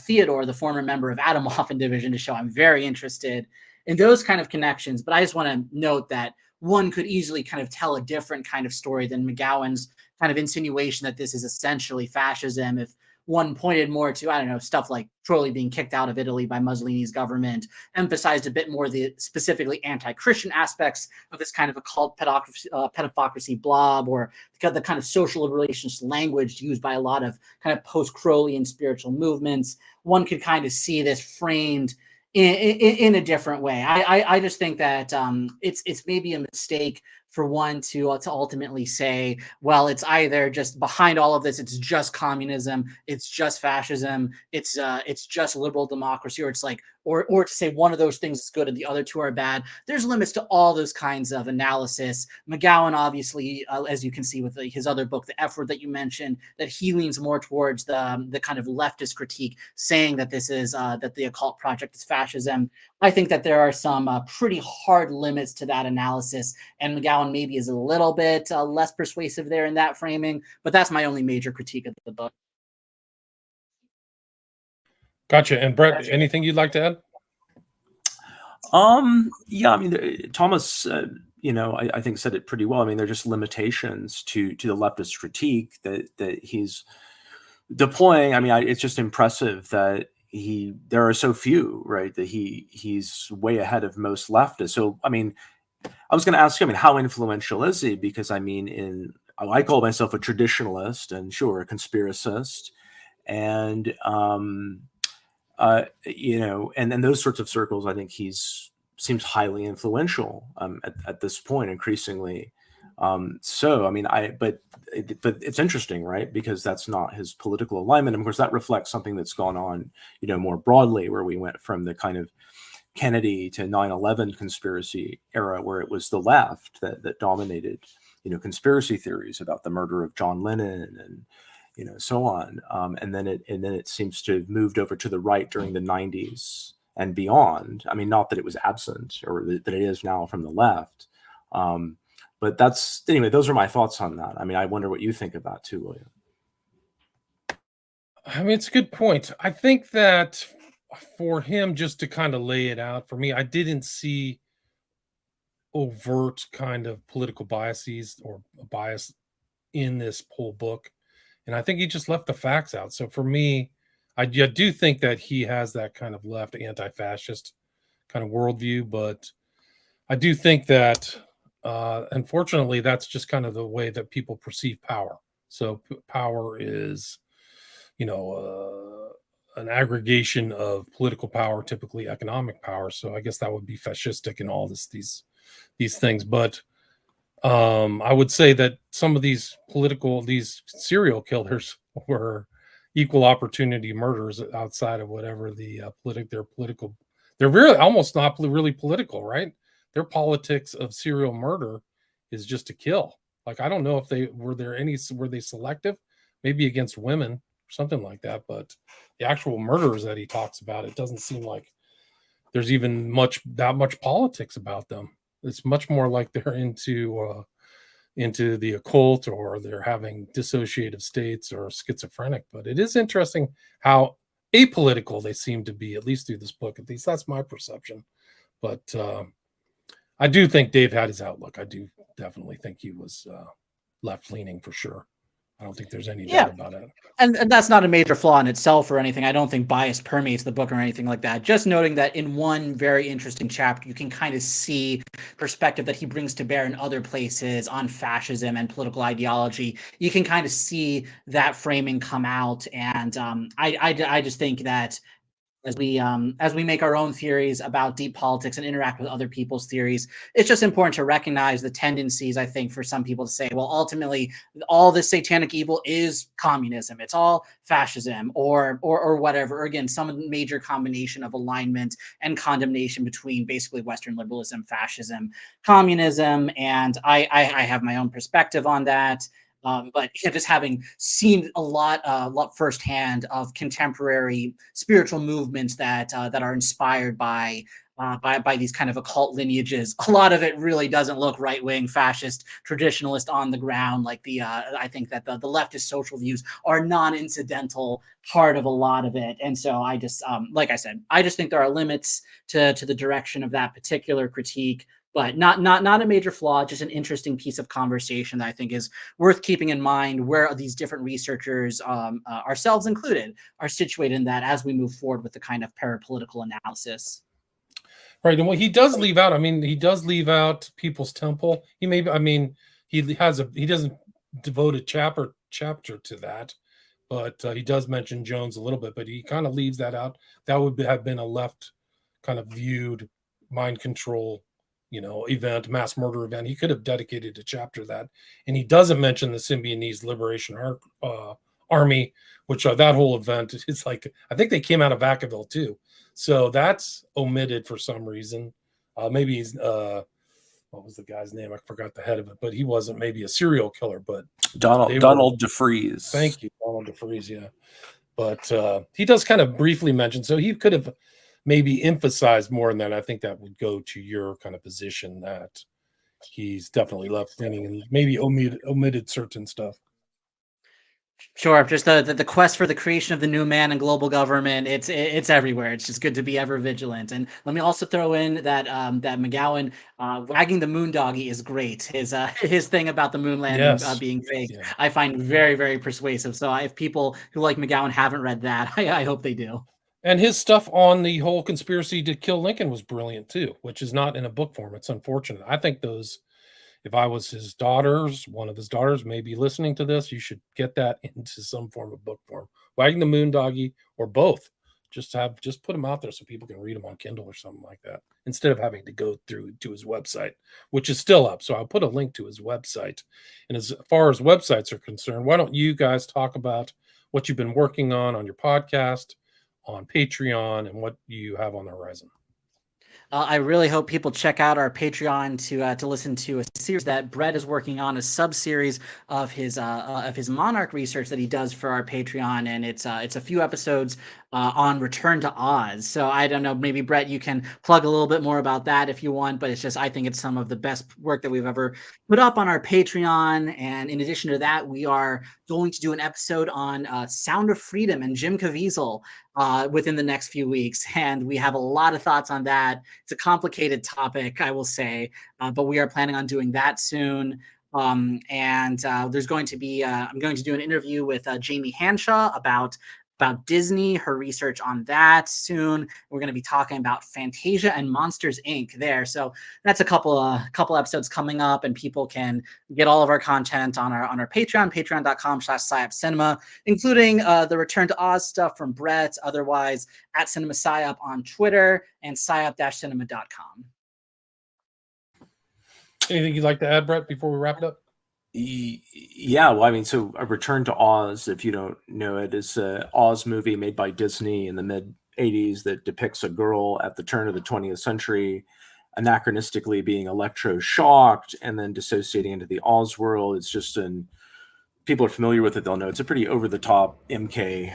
Theodore, the former member of Atomwaffen Division, to show I'm very interested in those kind of connections. But I just want to note that one could easily kind of tell a different kind of story than McGowan's kind of insinuation that this is essentially fascism, if one pointed more to, I don't know, stuff like Crowley being kicked out of Italy by Mussolini's government, emphasized a bit more the specifically anti-Christian aspects of this kind of occult pedophocracy blob, or the kind of social relations language used by a lot of kind of post-Crowleyan spiritual movements. One could kind of see this framed in a different way. I just think that it's maybe a mistake for one to ultimately say, well, it's either just behind all of this, it's just communism, it's just fascism, it's just liberal democracy, or it's like or to say one of those things is good and the other two are bad. There's limits to all those kinds of analysis. McGowan, obviously, as you can see with his other book, The F Word that you mentioned, that he leans more towards the kind of leftist critique, saying that this is that the occult project is fascism. I think that there are some pretty hard limits to that analysis, and McGowan maybe is a little bit less persuasive there in that framing, but that's my only major critique of the book. Gotcha. And Brett, anything you'd like to add? Yeah, I mean, Thomas, I think said it pretty well. I mean, there are just limitations to the leftist critique that he's deploying. I mean, it's just impressive that there are so few, right? That he's way ahead of most leftists. So, I mean, I was going to ask you, I mean, how influential is he? Because I mean, I call myself a traditionalist and sure, a conspiracist, and and those sorts of circles, I think seems highly influential at this point, increasingly. So, I mean, but it's interesting, right? Because that's not his political alignment. And of course, that reflects something that's gone on, more broadly, where we went from the kind of Kennedy to 9/11 conspiracy era, where it was the left that dominated, conspiracy theories about the murder of John Lennon and so on. And then it seems to have moved over to the right during the 90s and beyond. I mean, not that it was absent or that it is now from the left. But those are my thoughts on that. I mean, I wonder what you think of that too, William. I mean, it's a good point. I think that for him, just to kind of lay it out for me, I didn't see overt kind of political biases or bias in this whole book. And I think he just left the facts out. So for me, I do think that he has that kind of left anti-fascist kind of worldview, but I do think that unfortunately that's just kind of the way that people perceive power. So power is, an aggregation of political power, typically economic power. So I guess that would be fascistic and all these things. But I would say that some of these serial killers were equal opportunity murders outside of whatever they're really almost not really political, right? Their politics of serial murder is just to kill. Like, I don't know if were they selective, maybe against women or something like that, but the actual murderers that he talks about, it doesn't seem like there's even that much politics about them. It's much more like they're into the occult, or they're having dissociative states or schizophrenic. But it is interesting how apolitical they seem to be, at least through this book. At least that's my perception. But I do think Dave had his outlook. I do definitely think he was left-leaning for sure. I don't think there's any doubt about it. And that's not a major flaw in itself or anything. I don't think bias permeates the book or anything like that. Just noting that in one very interesting chapter, you can kind of see perspective that he brings to bear in other places on fascism and political ideology. You can kind of see that framing come out. And I just think that as we make our own theories about deep politics and interact with other people's theories, it's just important to recognize the tendencies, I think, for some people to say, well, ultimately, all this satanic evil is communism. It's all fascism or whatever. Or again, some major combination of alignment and condemnation between basically Western liberalism, fascism, communism. And I have my own perspective on that. But just having seen a lot firsthand of contemporary spiritual movements that are inspired by these kind of occult lineages, a lot of it really doesn't look right wing, fascist, traditionalist on the ground. Like I think that the leftist social views are non-incidental part of a lot of it. And so I just, like I said, I just think there are limits to the direction of that particular critique. But not a major flaw, just an interesting piece of conversation that I think is worth keeping in mind, where these different researchers, ourselves included, are situated in that as we move forward with the kind of parapolitical analysis. Right, and what he does leave out, I mean, he does leave out People's Temple. He doesn't devote a chapter to that, but he does mention Jones a little bit. But he kind of leaves that out. That would have been a left kind of viewed mind control event, mass murder event. He could have dedicated a chapter to that. And he doesn't mention the Symbionese Liberation Army, which that whole event is like, I think they came out of Vacaville too. So that's omitted for some reason. Maybe he's, what was the guy's name? I forgot the head of it, but he wasn't maybe a serial killer, but Donald DeFreeze. Thank you, Donald DeFreeze. Yeah. But he does kind of briefly mention, so he could have maybe emphasized more than that. I think that would go to your kind of position that he's definitely left-leaning and maybe omitted certain stuff. Sure, just the quest for the creation of the new man and global government. It's everywhere. It's just good to be ever vigilant. And let me also throw in that that McGowan wagging the moon doggy is great. His thing about the moon landing being fake, I find very, very persuasive. So if people who like McGowan haven't read that, I hope they do. And his stuff on the whole conspiracy to kill Lincoln was brilliant too, which is not in a book form. It's unfortunate. I think those, if I was his daughters, one of his daughters may be listening to this, you should get that into some form of book form. Wagging the Moon Doggy or both. Just put them out there so people can read them on Kindle or something like that, instead of having to go through to his website, which is still up. So I'll put a link to his website. And as far as websites are concerned, why don't you guys talk about what you've been working on your podcast, on Patreon, and what you have on the horizon? I really hope people check out our Patreon to listen to a series that Brett is working on, a sub-series of his monarch research that he does for our Patreon, and it's a few episodes on Return to Oz. So I don't know, maybe Brett, you can plug a little bit more about that if you want, but it's just, I think it's some of the best work that we've ever put up on our Patreon. And in addition to that, we are going to do an episode on Sound of Freedom and Jim Caviezel within the next few weeks, and we have a lot of thoughts on that. It's a complicated topic, I will say, but we are planning on doing that soon. There's going to be I'm going to do an interview with Jamie Hanshaw about Disney, her research on that soon. We're going to be talking about Fantasia and Monsters Inc. there. So that's a couple episodes coming up, and people can get all of our content on our Patreon, patreon.com/Psyop Cinema, including the Return to Oz stuff from Brett, otherwise at Cinema Psyop on Twitter and psyop-cinema.com. Anything you'd like to add, Brett, before we wrap it up? Yeah, well, I mean, so A Return to Oz, if you don't know it, is an Oz movie made by Disney in the mid-'80s that depicts a girl at the turn of the 20th century anachronistically being electroshocked and then dissociating into the Oz world. It's just people are familiar with it, they'll know it's a pretty over-the-top MK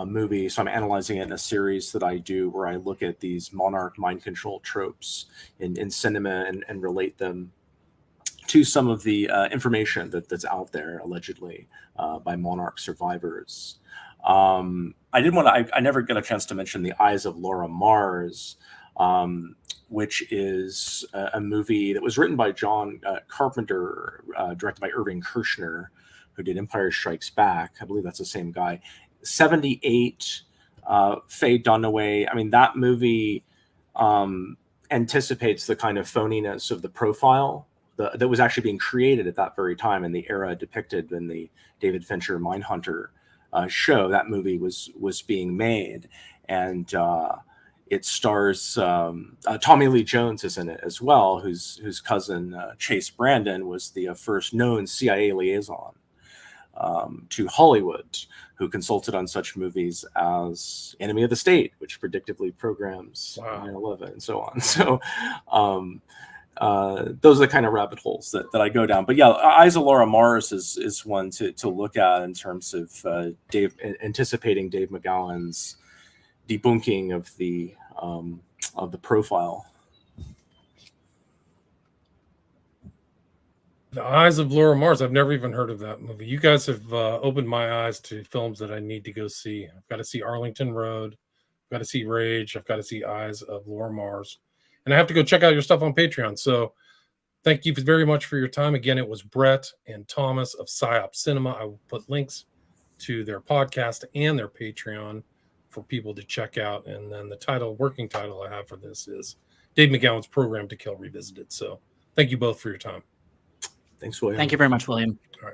movie. So I'm analyzing it in a series that I do where I look at these monarch mind control tropes in cinema and relate them to some of the information that's out there allegedly by monarch survivors. I never got a chance to mention The Eyes of Laura Mars, which is a movie that was written by John Carpenter, directed by Irving Kershner, who did Empire Strikes Back. I believe that's the same guy. 78, Faye Dunaway. I mean, that movie anticipates the kind of phoniness of the profile that was actually being created at that very time in the era depicted in the David Fincher Mindhunter show. That movie was being made, and it stars Tommy Lee Jones is in it as well, whose cousin Chase Brandon was the first known CIA liaison to Hollywood, who consulted on such movies as Enemy of the State, which predictively programs 9/11 and so on. So those are the kind of rabbit holes that I go down. But yeah, Eyes of Laura Mars is one to look at in terms of anticipating Dave McGowan's debunking of the profile. The Eyes of Laura Mars. I've never even heard of that movie. You guys have opened my eyes to films that I need to go see. I've got to see Arlington Road. I've got to see Rage. I've got to see Eyes of Laura Mars. And I have to go check out your stuff on Patreon. So thank you very much for your time. Again, it was Brett and Thomas of Psyop Cinema. I will put links to their podcast and their Patreon for people to check out. And then the working title I have for this is Dave McGowan's Program to Kill Revisited. So thank you both for your time. Thanks, William. Thank you very much, William. All right.